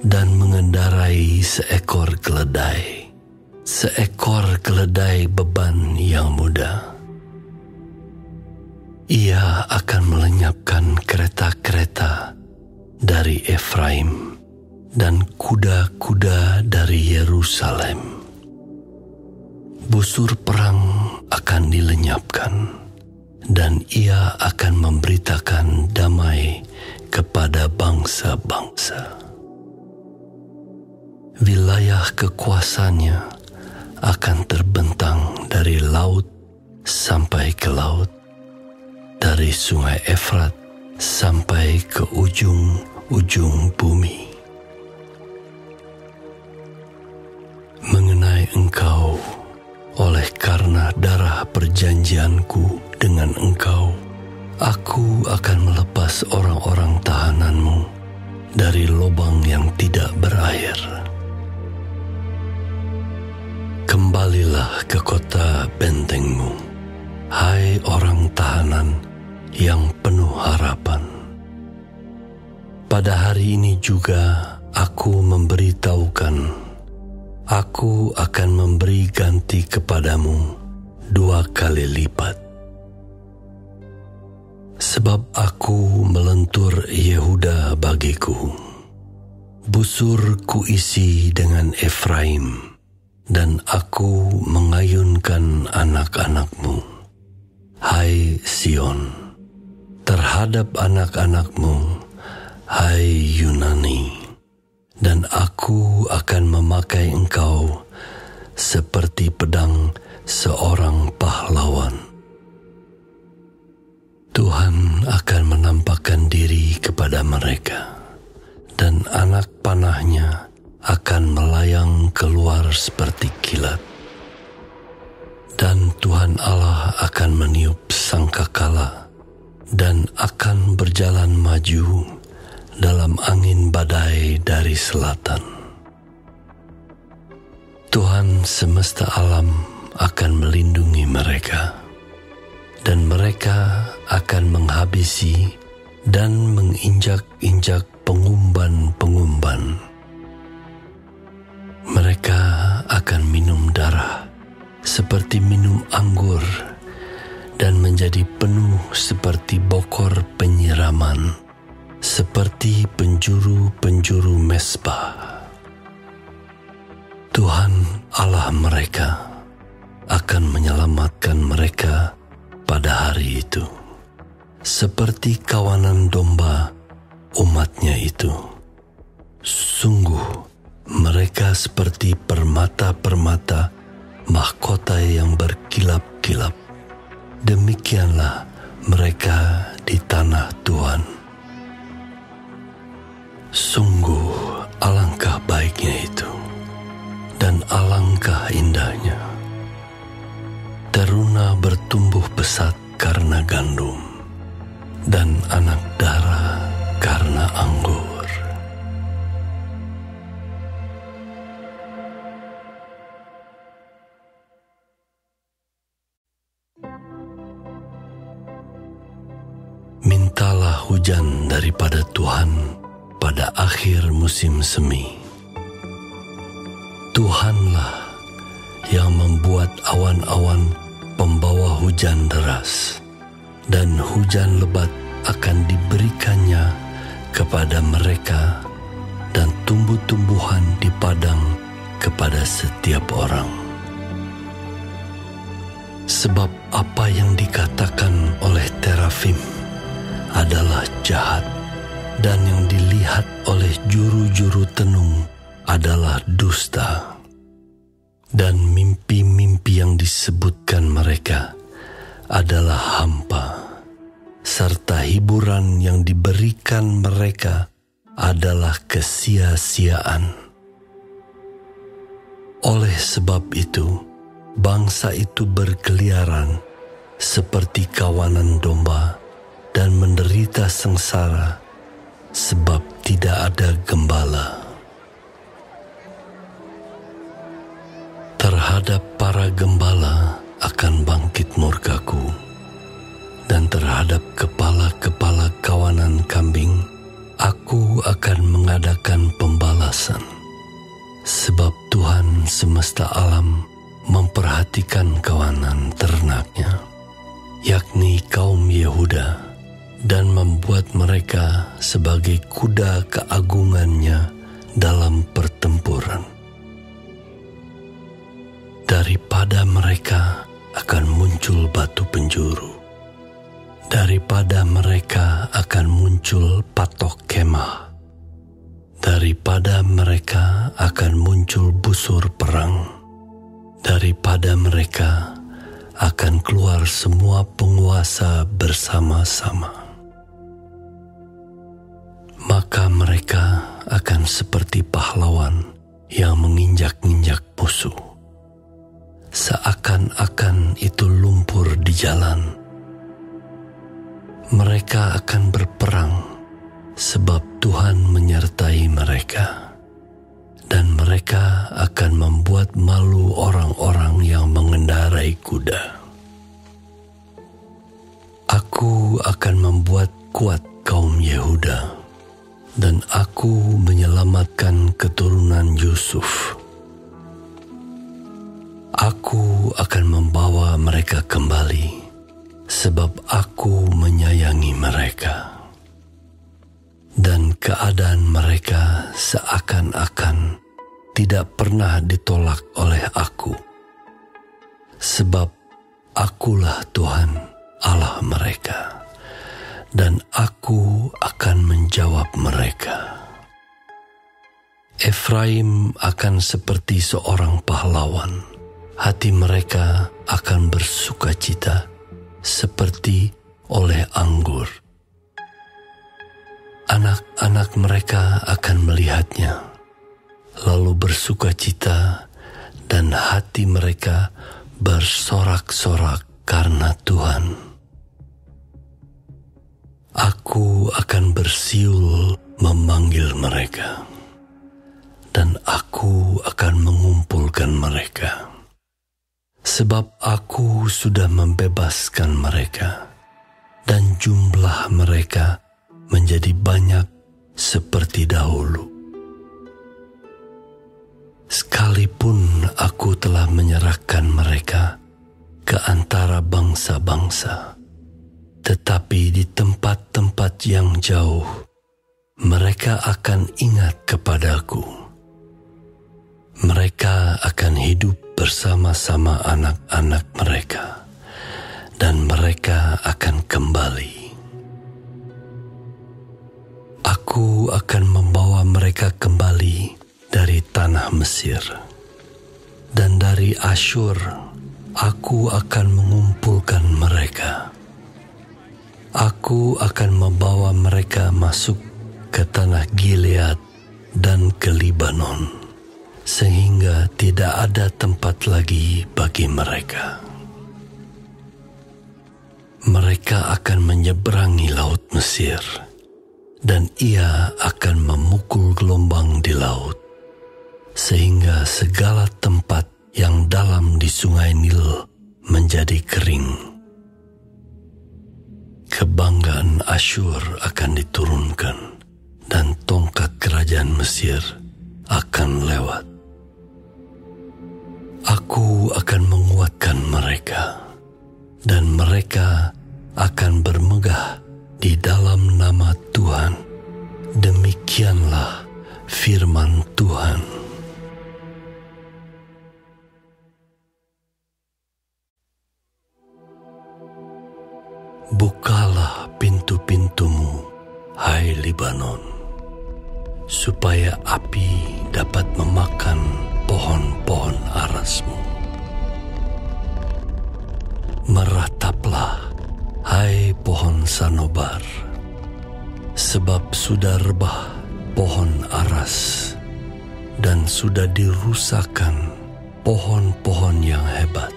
dan mengendarai seekor keledai beban yang muda. Ia akan melenyapkan kereta-kereta dari Efraim dan kuda-kuda dari Yerusalem. Busur perang akan dilenyapkan, dan ia akan memberitakan damai kepada bangsa-bangsa. Wilayah kekuasaannya akan terbentang dari laut sampai ke laut, dari sungai Efrat sampai ke ujung-ujung bumi. Mengenai engkau, oleh karena darah perjanjianku dengan engkau, aku akan melepas orang-orang tahananmu dari lubang yang tidak berair. Kembalilah ke kota bentengmu, hai orang tahanan yang penuh harapan. Pada hari ini juga aku memberitahukan, aku akan memberi ganti kepadamu 2 kali lipat. Sebab aku melentur Yehuda bagiku, busur kuisi dengan Efraim, dan aku mengayunkan anak-anakmu, hai Sion. Terhadap anak-anakmu, hai Yunani, dan aku akan memakai engkau seperti pedang seorang pahlawan. Tuhan akan menampakkan diri kepada mereka, dan anak panahnya akan melayang keluar seperti kilat. Dan Tuhan Allah akan meniup sangkakala dan akan berjalan maju dalam angin badai dari selatan. Tuhan semesta alam akan melindungi mereka, dan mereka akan menghabisi dan menginjak-injak pengumban-pengumban. Mereka akan minum darah seperti minum anggur, dan menjadi penuh seperti bokor penyiraman, seperti penjuru-penjuru mesbah. Tuhan Allah mereka akan menyelamatkan mereka pada hari itu, seperti kawanan domba umatnya itu. Sungguh mereka seperti permata-permata mahkota yang berkilap-kilap. Demikianlah mereka di tanah Tuhan. Sungguh alangkah baiknya itu, dan alangkah indahnya. Teruna bertumbuh pesat karena gandum, dan anak dara karena anggur. Mintalah hujan daripada Tuhan pada akhir musim semi, Tuhanlah yang membuat awan-awan pembawa hujan deras, dan hujan lebat akan diberikannya kepada mereka, dan tumbuh-tumbuhan di padang kepada setiap orang. Sebab apa yang dikatakan oleh terafim adalah jahat, dan yang dilihat oleh juru-juru tenung adalah dusta. Dan mimpi-mimpi yang disebutkan mereka adalah hampa, serta hiburan yang diberikan mereka adalah kesia-siaan. Oleh sebab itu, bangsa itu berkeliaran seperti kawanan domba dan menderita sengsara sebab tidak ada gembala. Terhadap para gembala akan bangkit murkaku, dan terhadap kepala-kepala kawanan kambing aku akan mengadakan pembalasan. Sebab Tuhan semesta alam memperhatikan kawanan ternaknya, yakni kaum Yehuda, dan membuat mereka sebagai kuda keagungannya dalam pertempuran. Daripada mereka akan muncul batu penjuru, daripada mereka akan muncul patok kemah, daripada mereka akan muncul busur perang, daripada mereka akan keluar semua penguasa bersama-sama. Maka mereka akan seperti pahlawan yang menginjak-injak musuh, seakan-akan itu lumpur di jalan. Mereka akan berperang sebab Tuhan menyertai mereka, dan mereka akan membuat malu orang-orang yang mengendarai kuda. Aku akan membuat kuat kaum Yehuda, dan aku menyelamatkan keturunan Yusuf. Aku akan membawa mereka kembali, sebab aku menyayangi mereka. Dan keadaan mereka seakan-akan tidak pernah ditolak oleh aku. Sebab akulah Tuhan Allah mereka, dan aku akan menjawab mereka. Efraim akan seperti seorang pahlawan, hati mereka akan bersukacita seperti oleh anggur. Anak-anak mereka akan melihatnya, lalu bersukacita, dan hati mereka bersorak-sorak karena Tuhan. Aku akan bersiul memanggil mereka, dan aku akan mengumpulkan mereka. Sebab aku sudah membebaskan mereka, dan jumlah mereka menjadi banyak seperti dahulu. Sekalipun aku telah menyerahkan mereka ke antara bangsa-bangsa, tetapi di tempat-tempat yang jauh, mereka akan ingat kepadaku. Mereka akan hidup bersama-sama anak-anak mereka, dan mereka akan kembali. Aku akan membawa mereka kembali dari tanah Mesir, dan dari Asyur aku akan mengumpulkan mereka. Aku akan membawa mereka masuk ke tanah Gilead dan ke Libanon, sehingga tidak ada tempat lagi bagi mereka. Mereka akan menyeberangi laut Mesir, dan ia akan memukul gelombang di laut, sehingga segala tempat yang dalam di sungai Nil menjadi kering. Kebanggaan Asyur akan diturunkan, dan tongkat kerajaan Mesir akan lewat. Aku akan menguatkan mereka, dan mereka akan bermegah di dalam nama Tuhan. Demikianlah firman Tuhan. Bukalah pintu-pintumu, hai Libanon, supaya api dapat memakan pohon-pohon arasmu. Merataplah, hai pohon sanobar, sebab sudah rebah pohon aras, dan sudah dirusakkan pohon-pohon yang hebat.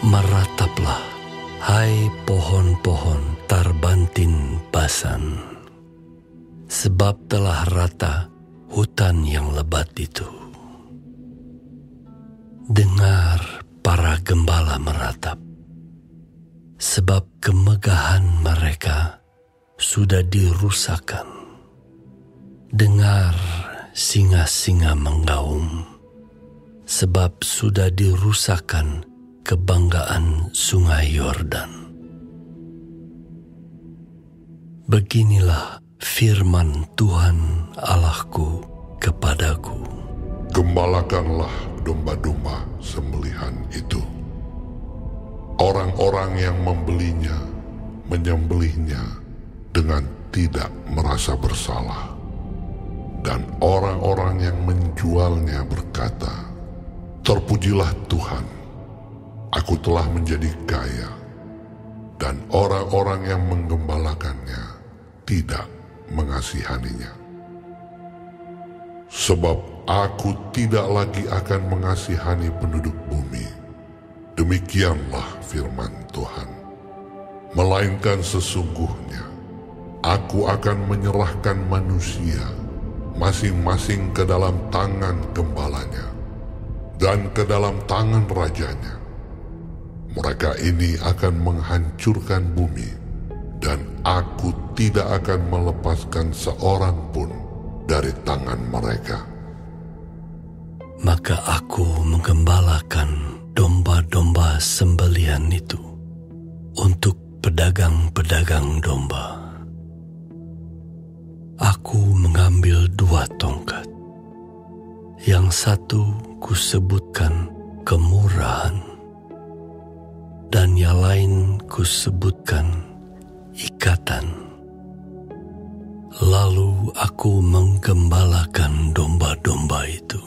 Merataplah, hai pohon-pohon tarbantin Basan, sebab telah rata hutan yang lebat itu. Dengar para gembala meratap, sebab kemegahan mereka sudah dirusakkan. Dengar singa-singa menggaum, sebab sudah dirusakkan kebanggaan sungai Yordan. Beginilah firman Tuhan Allahku kepadaku. Gembalakanlah domba-domba sembelihan itu. Orang-orang yang membelinya menyembelihnya dengan tidak merasa bersalah. Dan orang-orang yang menjualnya berkata, "Terpujilah Tuhan, aku telah menjadi kaya." Dan orang-orang yang menggembalakannya tidak mengasihaninya. Sebab aku tidak lagi akan mengasihani penduduk bumi. Demikianlah firman Tuhan. Melainkan sesungguhnya aku akan menyerahkan manusia masing-masing ke dalam tangan gembalanya dan ke dalam tangan rajanya. Mereka ini akan menghancurkan bumi, dan aku tidak akan melepaskan seorang pun dari tangan mereka. Maka aku menggembalakan domba-domba sembelihan itu untuk pedagang-pedagang domba. Aku mengambil 2 tongkat. Yang satu kusebutkan kemurahan, dan yang lain kusebutkan ikatan. Lalu aku menggembalakan domba-domba itu.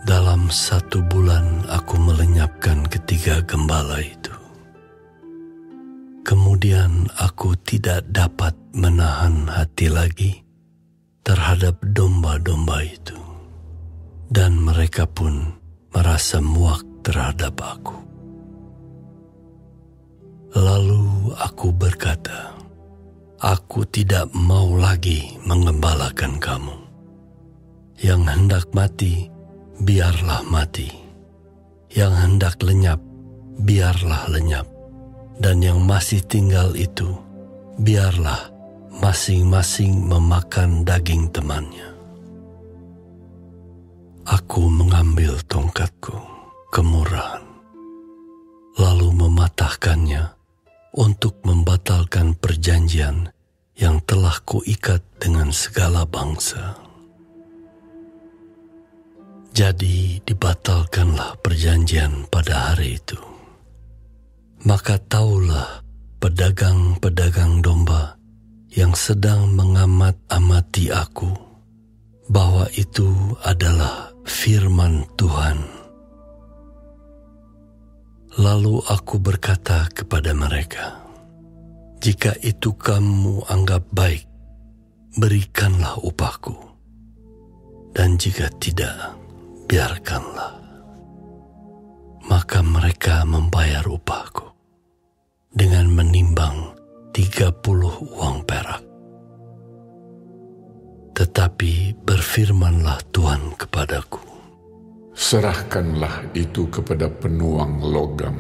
Dalam 1 bulan aku melenyapkan ketiga gembala itu. Kemudian aku tidak dapat menahan hati lagi terhadap domba-domba itu, dan mereka pun merasa muak terhadap aku. Lalu aku berkata, "Aku tidak mau lagi menggembalakan kamu. Yang hendak mati, biarlah mati. Yang hendak lenyap, biarlah lenyap. Dan yang masih tinggal itu, biarlah masing-masing memakan daging temannya." Aku mengambil tongkatku, kemurahan, lalu mematahkannya untuk membatalkan perjanjian yang telah kuikat dengan segala bangsa. Jadi dibatalkanlah perjanjian pada hari itu. Maka taulah pedagang-pedagang domba yang sedang mengamat-amati aku, bahwa itu adalah firman Tuhan. Lalu aku berkata kepada mereka, "Jika itu kamu anggap baik, berikanlah upahku. Dan jika tidak, biarkanlah." Maka mereka membayar upahku dengan menimbang 30 uang perak. Tetapi berfirmanlah Tuhan kepadaku, "Serahkanlah itu kepada penuang logam."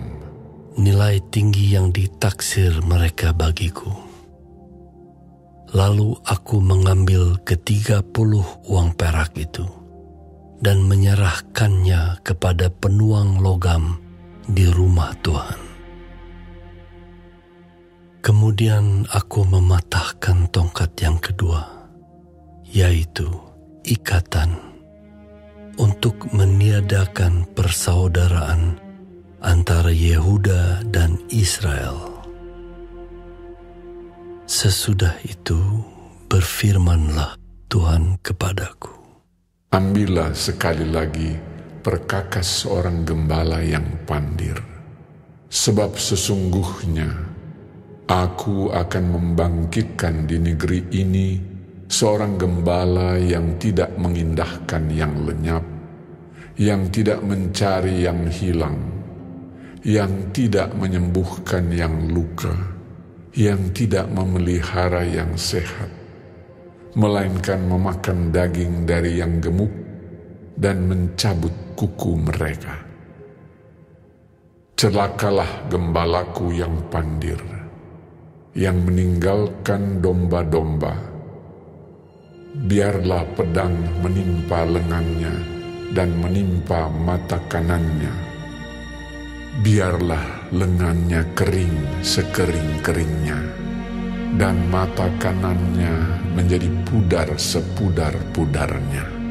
Nilai tinggi yang ditaksir mereka bagiku. Lalu aku mengambil ke-30 uang perak itu dan menyerahkannya kepada penuang logam di rumah Tuhan. Kemudian aku mematahkan tongkat yang kedua, yaitu ikatan, untuk meniadakan persaudaraan antara Yehuda dan Israel. Sesudah itu berfirmanlah Tuhan kepadaku, ambillah sekali lagi perkakas seorang gembala yang pandir, sebab sesungguhnya aku akan membangkitkan di negeri ini seorang gembala yang tidak mengindahkan yang lenyap, yang tidak mencari yang hilang, yang tidak menyembuhkan yang luka, yang tidak memelihara yang sehat, melainkan memakan daging dari yang gemuk dan mencabut kuku mereka. Celakalah gembalaku yang pandir, yang meninggalkan domba-domba. Biarlah pedang menimpa lengannya dan menimpa mata kanannya. Biarlah lengannya kering sekering-keringnya, dan mata kanannya menjadi pudar sepudar-pudarnya.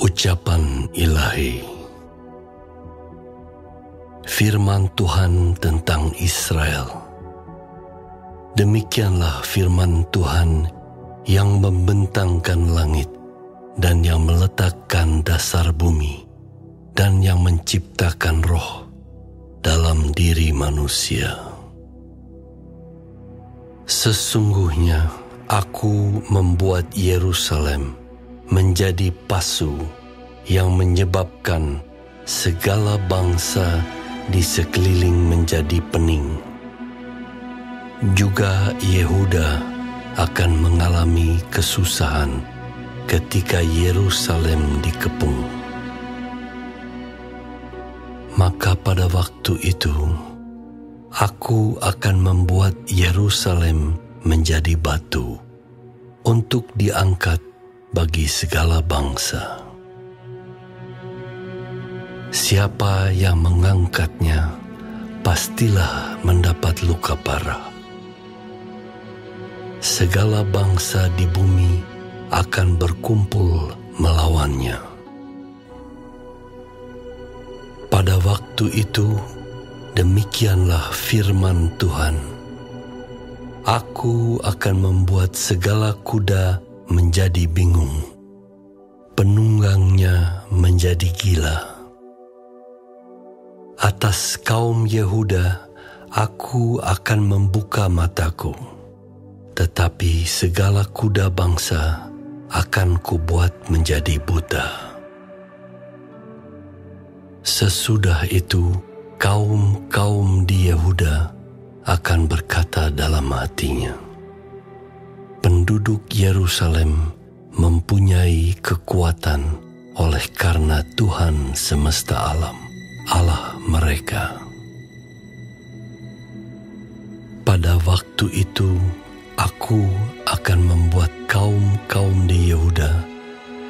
Ucapan Ilahi. Firman Tuhan tentang Israel. Demikianlah firman Tuhan yang membentangkan langit dan yang meletakkan dasar bumi dan yang menciptakan roh dalam diri manusia. Sesungguhnya aku membuat Yerusalem menjadi pasu yang menyebabkan segala bangsa di sekeliling menjadi pening. Juga Yehuda akan mengalami kesusahan ketika Yerusalem dikepung. Maka pada waktu itu, aku akan membuat Yerusalem menjadi batu untuk diangkat bagi segala bangsa. Siapa yang mengangkatnya pastilah mendapat luka parah. Segala bangsa di bumi akan berkumpul melawannya. Pada waktu itu, demikianlah firman Tuhan. Aku akan membuat segala kuda menjadi bingung, penunggangnya menjadi gila. Atas kaum Yehuda, aku akan membuka mataku, tetapi segala kuda bangsa akan kubuat menjadi buta. Sesudah itu, kaum-kaum di Yehuda akan berkata dalam hatinya, penduduk Yerusalem mempunyai kekuatan oleh karena Tuhan semesta alam, Allah mereka. Pada waktu itu, aku akan membuat kaum-kaum di Yehuda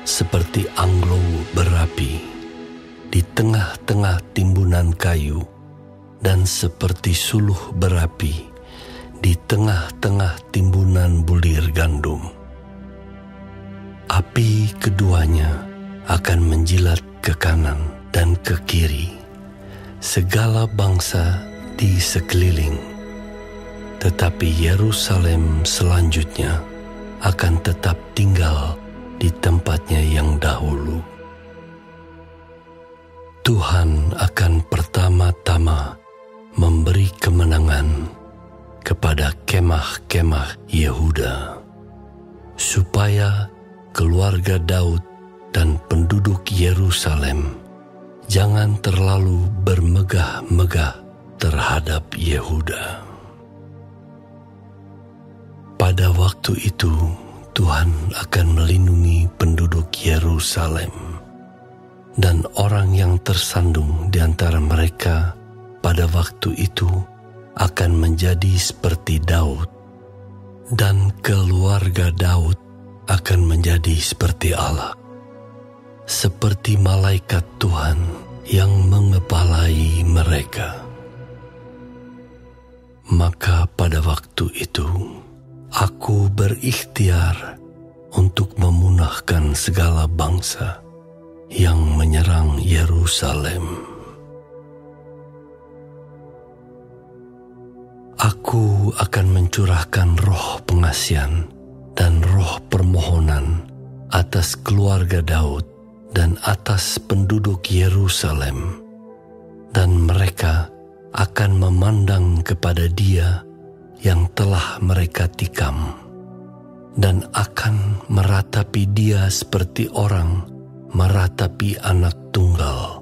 seperti anglo berapi di tengah-tengah timbunan kayu, dan seperti suluh berapi di tengah-tengah timbunan bulir gandum. Api keduanya akan menjilat ke kanan dan ke kiri segala bangsa di sekeliling. Tetapi Yerusalem selanjutnya akan tetap tinggal di tempatnya yang dahulu. Tuhan akan pertama-tama memberi kemenangan kepada kemah-kemah Yehuda, supaya keluarga Daud dan penduduk Yerusalem jangan terlalu bermegah-megah terhadap Yehuda. Pada waktu itu, Tuhan akan melindungi penduduk Yerusalem. dan orang yang tersandung di antara mereka pada waktu itu akan menjadi seperti Daud, dan keluarga Daud akan menjadi seperti Allah, seperti malaikat Tuhan yang mengepalai mereka. Maka pada waktu itu aku berikhtiar untuk memunahkan segala bangsa yang menyerang Yerusalem. Aku akan mencurahkan roh pengasihan dan roh permohonan atas keluarga Daud dan atas penduduk Yerusalem, dan mereka akan memandang kepada Dia yang telah mereka tikam, dan akan meratapi Dia seperti orang meratapi anak tunggal,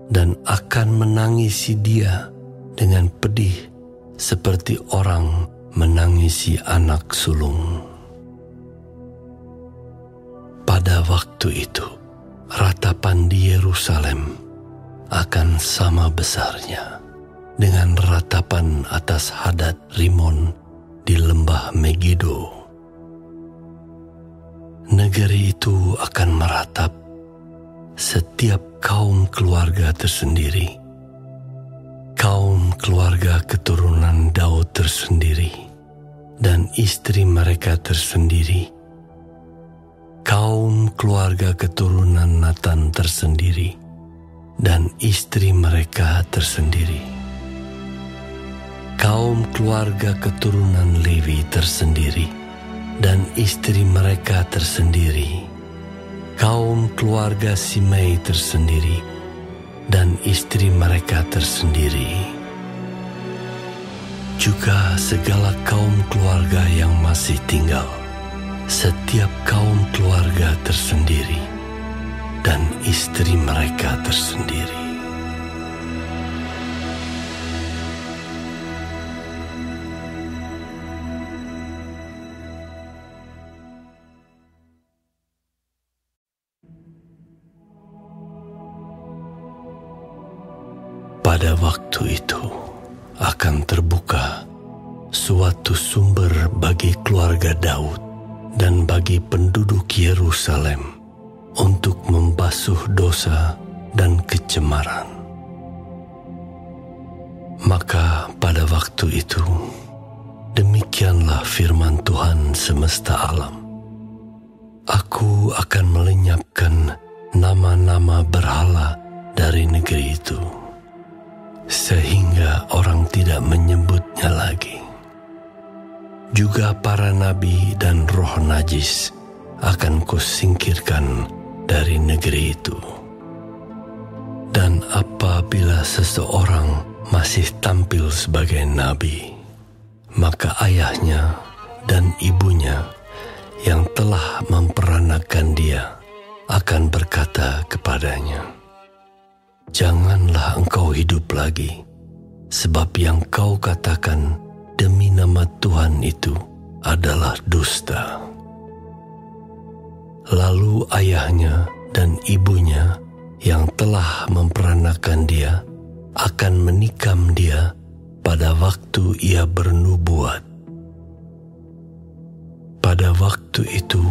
dan akan menangisi Dia dengan pedih seperti orang menangisi anak sulung. Pada waktu itu, ratapan di Yerusalem akan sama besarnya dengan ratapan atas Hadad Rimon di lembah Megido. Negeri itu akan meratap, setiap kaum keluarga tersendiri, kaum keluarga keturunan Daud tersendiri, dan istri mereka tersendiri, kaum keluarga keturunan Natan tersendiri, dan istri mereka tersendiri, kaum keluarga keturunan Lewi tersendiri, dan istri mereka tersendiri, kaum keluarga Simei tersendiri, dan istri mereka tersendiri, juga segala kaum keluarga yang masih tinggal, setiap kaum keluarga tersendiri, dan istri mereka tersendiri. Pada waktu itu akan terbuka suatu sumber bagi keluarga Daud dan bagi penduduk Yerusalem untuk membasuh dosa dan kecemaran. Maka pada waktu itu, demikianlah firman Tuhan semesta alam. Aku akan melenyapkan nama-nama berhala dari negeri itu, sehingga orang tidak menyebutnya lagi. Juga para nabi dan roh najis akan kusingkirkan dari negeri itu. Dan apabila seseorang masih tampil sebagai nabi, maka ayahnya dan ibunya yang telah memperanakan dia akan berkata kepadanya, "Janganlah engkau hidup lagi, sebab yang kau katakan demi nama Tuhan itu adalah dusta." Lalu ayahnya dan ibunya yang telah memperanakan dia akan menikam dia pada waktu ia bernubuat. Pada waktu itu,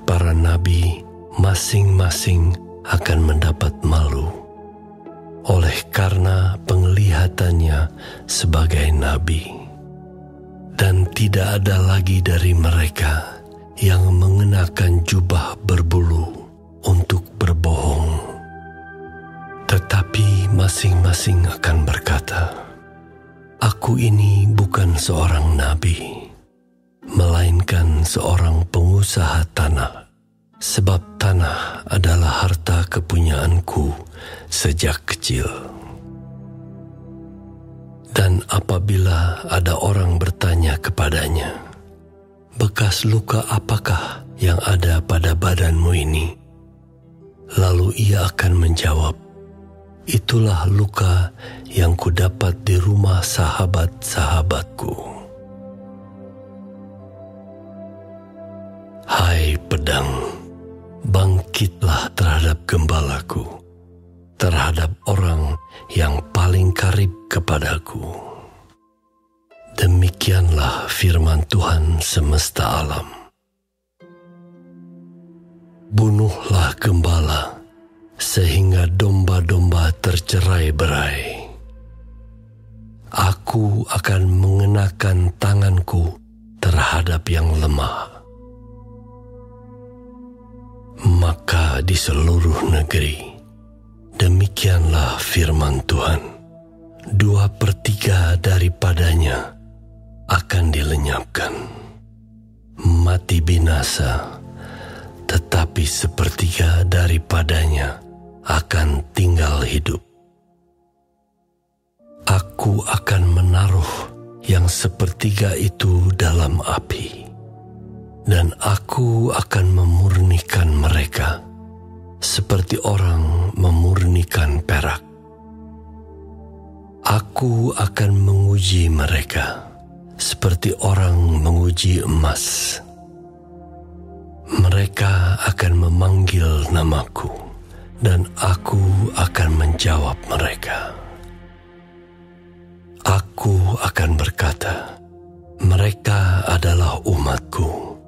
para nabi masing-masing akan mendapat malu oleh karena penglihatannya sebagai nabi. Dan tidak ada lagi dari mereka yang mengenakan jubah berbulu untuk berbohong. Tetapi masing-masing akan berkata, "Aku ini bukan seorang nabi, melainkan seorang pengusaha tanah, sebab tanah adalah harta kepunyaanku sejak kecil." Dan apabila ada orang bertanya kepadanya, "Bekas luka apakah yang ada pada badanmu ini?" Lalu ia akan menjawab, "Itulah luka yang kudapat di rumah sahabat-sahabatku." Hai pedang, bangkitlah terhadap gembalaku, terhadap orang yang paling karib kepadaku. Demikianlah firman Tuhan semesta alam. Bunuhlah gembala, sehingga domba-domba tercerai-berai. Aku akan mengenakan tanganku terhadap yang lemah. Maka di seluruh negeri, demikianlah firman Tuhan, 2/3 daripadanya akan dilenyapkan, mati binasa, tetapi 1/3 daripadanya akan tinggal hidup. Aku akan menaruh yang 1/3 itu dalam api, dan aku akan memurnikan mereka seperti orang memurnikan perak. Aku akan menguji mereka seperti orang menguji emas. Mereka akan memanggil namaku, dan aku akan menjawab mereka. Aku akan berkata, mereka adalah umatku,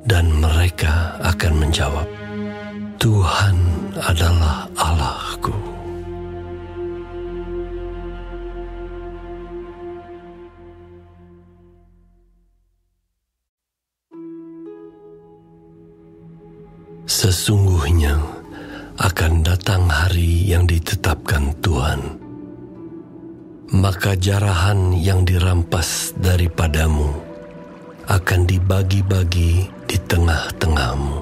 dan mereka akan menjawab, Tuhan adalah Allahku. Sesungguhnya akan datang hari yang ditetapkan Tuhan, maka jarahan yang dirampas daripadamu akan dibagi-bagi di tengah-tengahmu.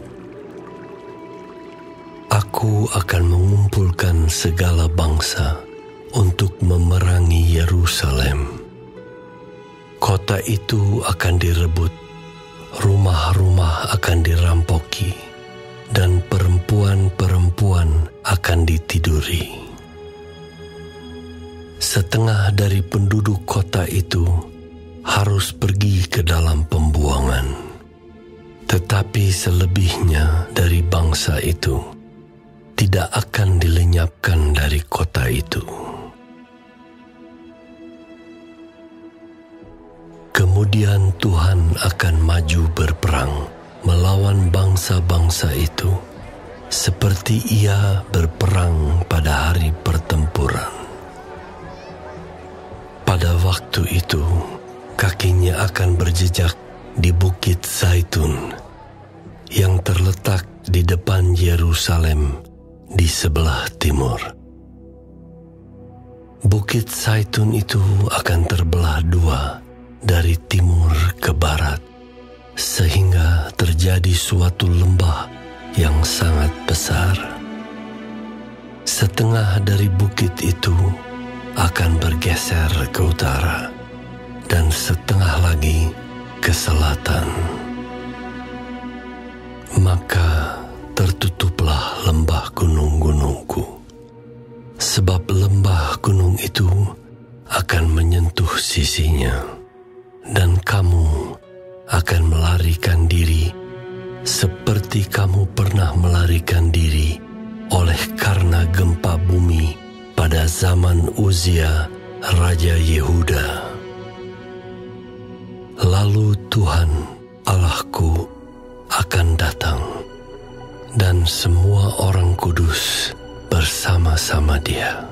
Aku akan mengumpulkan segala bangsa untuk memerangi Yerusalem. Kota itu akan direbut, rumah-rumah akan dirampoki, dan perempuan-perempuan akan ditiduri. Setengah dari penduduk kota itu harus pergi ke dalam pembuangan, tetapi selebihnya dari bangsa itu tidak akan dilenyapkan dari kota itu. Kemudian Tuhan akan maju berperang melawan bangsa-bangsa itu, seperti Ia berperang pada hari pertempuran. Pada waktu itu, kakinya akan berjejak di Bukit Zaitun yang terletak di depan Yerusalem di sebelah timur. Bukit Zaitun itu akan terbelah dua dari timur ke barat, sehingga terjadi suatu lembah yang sangat besar. Setengah dari bukit itu akan bergeser ke utara, dan setengah lagi ke selatan. Maka tertutuplah lembah gunung-gunungku, sebab lembah gunung itu akan menyentuh sisinya, dan kamu akan melarikan diri seperti kamu pernah melarikan diri oleh karena gempa bumi pada zaman Uzia, Raja Yehuda. Lalu Tuhan Allahku akan datang, dan semua orang kudus bersama-sama Dia.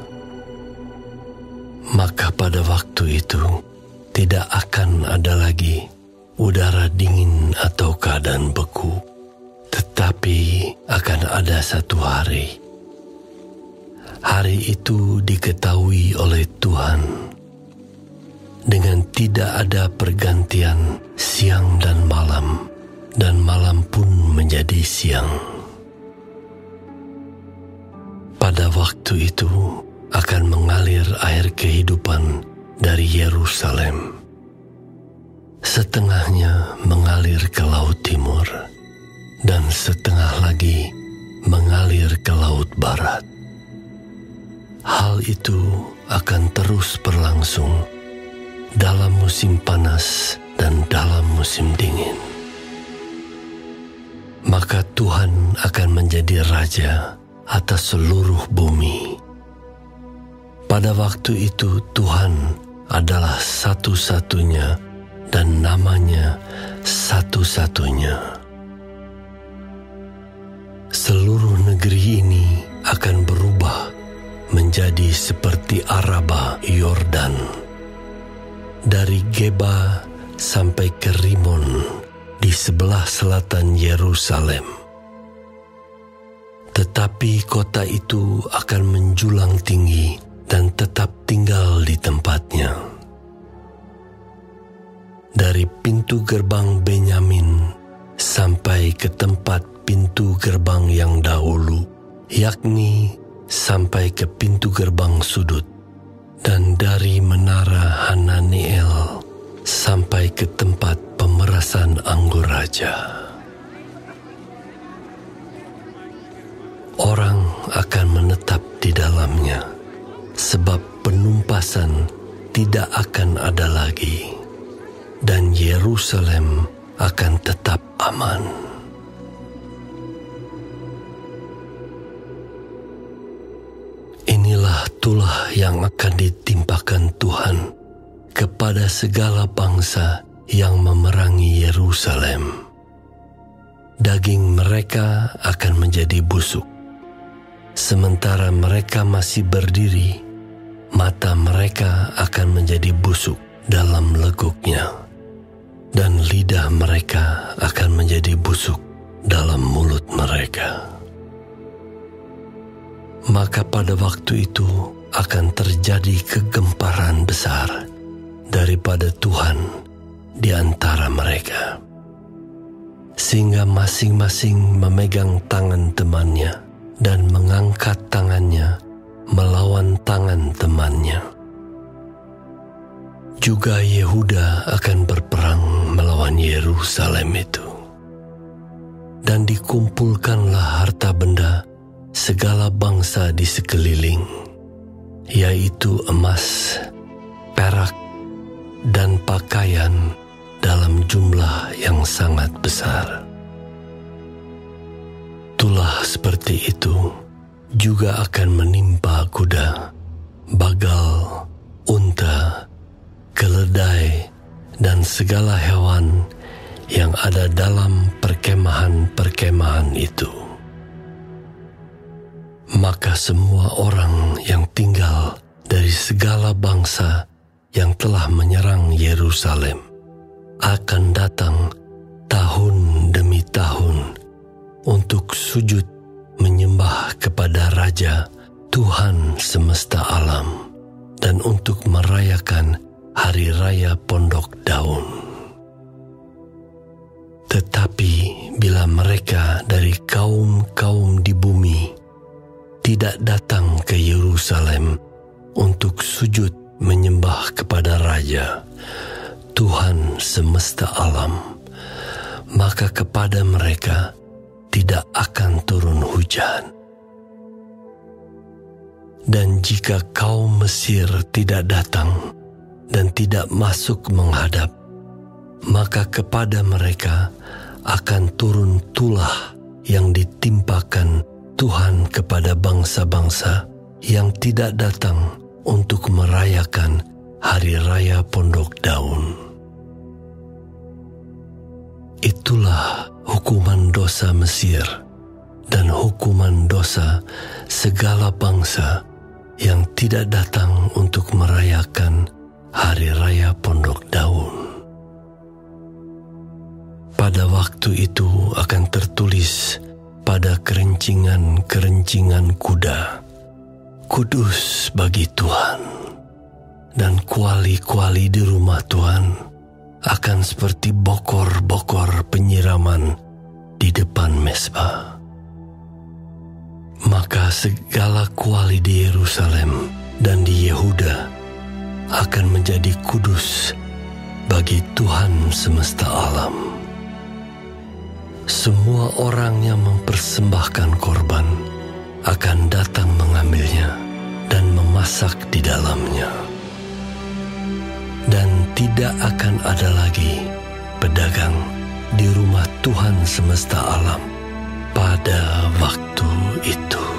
Maka pada waktu itu tidak akan ada lagi udara dingin atau keadaan beku, tetapi akan ada satu hari. Hari itu diketahui oleh Tuhan dengan tidak ada pergantian siang dan malam pun menjadi siang. Pada waktu itu akan mengalir air kehidupan dari Yerusalem. Setengahnya mengalir ke laut timur, dan setengah lagi mengalir ke laut barat. Hal itu akan terus berlangsung dalam musim panas dan dalam musim dingin. Maka Tuhan akan menjadikan menjadi raja atas seluruh bumi. Pada waktu itu Tuhan adalah satu-satunya dan namanya satu-satunya. Seluruh negeri ini akan berubah menjadi seperti Araba Yordan, dari Geba sampai ke Rimon di sebelah selatan Yerusalem. Tetapi kota itu akan menjulang tinggi dan tetap tinggal di tempatnya. Dari pintu gerbang Benyamin sampai ke tempat pintu gerbang yang dahulu, yakni sampai ke pintu gerbang sudut, dan dari menara Hananiel sampai ke tempat pemerasan anggur raja. Orang akan menetap di dalamnya, sebab penumpasan tidak akan ada lagi, dan Yerusalem akan tetap aman. Inilah tulah yang akan ditimpakan Tuhan kepada segala bangsa yang memerangi Yerusalem. Daging mereka akan menjadi busuk. Sementara mereka masih berdiri, mata mereka akan menjadi busuk dalam leguknya, dan lidah mereka akan menjadi busuk dalam mulut mereka. Maka pada waktu itu akan terjadi kegemparan besar daripada Tuhan di antara mereka, sehingga masing-masing memegang tangan temannya dan mengangkat tangannya melawan tangan temannya. Juga Yehuda akan berperang melawan Yerusalem itu. Dan dikumpulkanlah harta benda segala bangsa di sekeliling, yaitu emas, perak, dan pakaian dalam jumlah yang sangat besar. Tulah seperti itu juga akan menimpa kuda, bagal, unta, keledai, dan segala hewan yang ada dalam perkemahan-perkemahan itu. Maka semua orang yang tinggal dari segala bangsa yang telah menyerang Yerusalem akan datang tahun demi tahun untuk sujud menyembah kepada Raja Tuhan semesta alam dan untuk merayakan Hari Raya Pondok Daun. Tetapi bila mereka dari kaum-kaum di bumi tidak datang ke Yerusalem untuk sujud menyembah kepada Raja Tuhan semesta alam, maka kepada mereka tidak akan turun hujan. Dan jika kaum Mesir tidak datang dan tidak masuk menghadap, maka kepada mereka akan turun tulah yang ditimpakan Tuhan kepada bangsa-bangsa yang tidak datang untuk merayakan Hari Raya Pondok Daun. Itulah hukuman dosa Mesir dan hukuman dosa segala bangsa yang tidak datang untuk merayakan Hari Raya Pondok Daun. Pada waktu itu akan tertulis pada kerencingan-kerencingan kuda, "Kudus bagi Tuhan," dan kuali-kuali di rumah Tuhan akan seperti bokor-bokor penyiraman di depan mezbah. Maka segala kuali di Yerusalem dan di Yehuda akan menjadi kudus bagi Tuhan semesta alam. Semua orang yang mempersembahkan korban akan datang mengambilnya dan memasak di dalamnya. Dan tidak akan ada lagi pedagang di rumah Tuhan semesta alam Pada waktu itu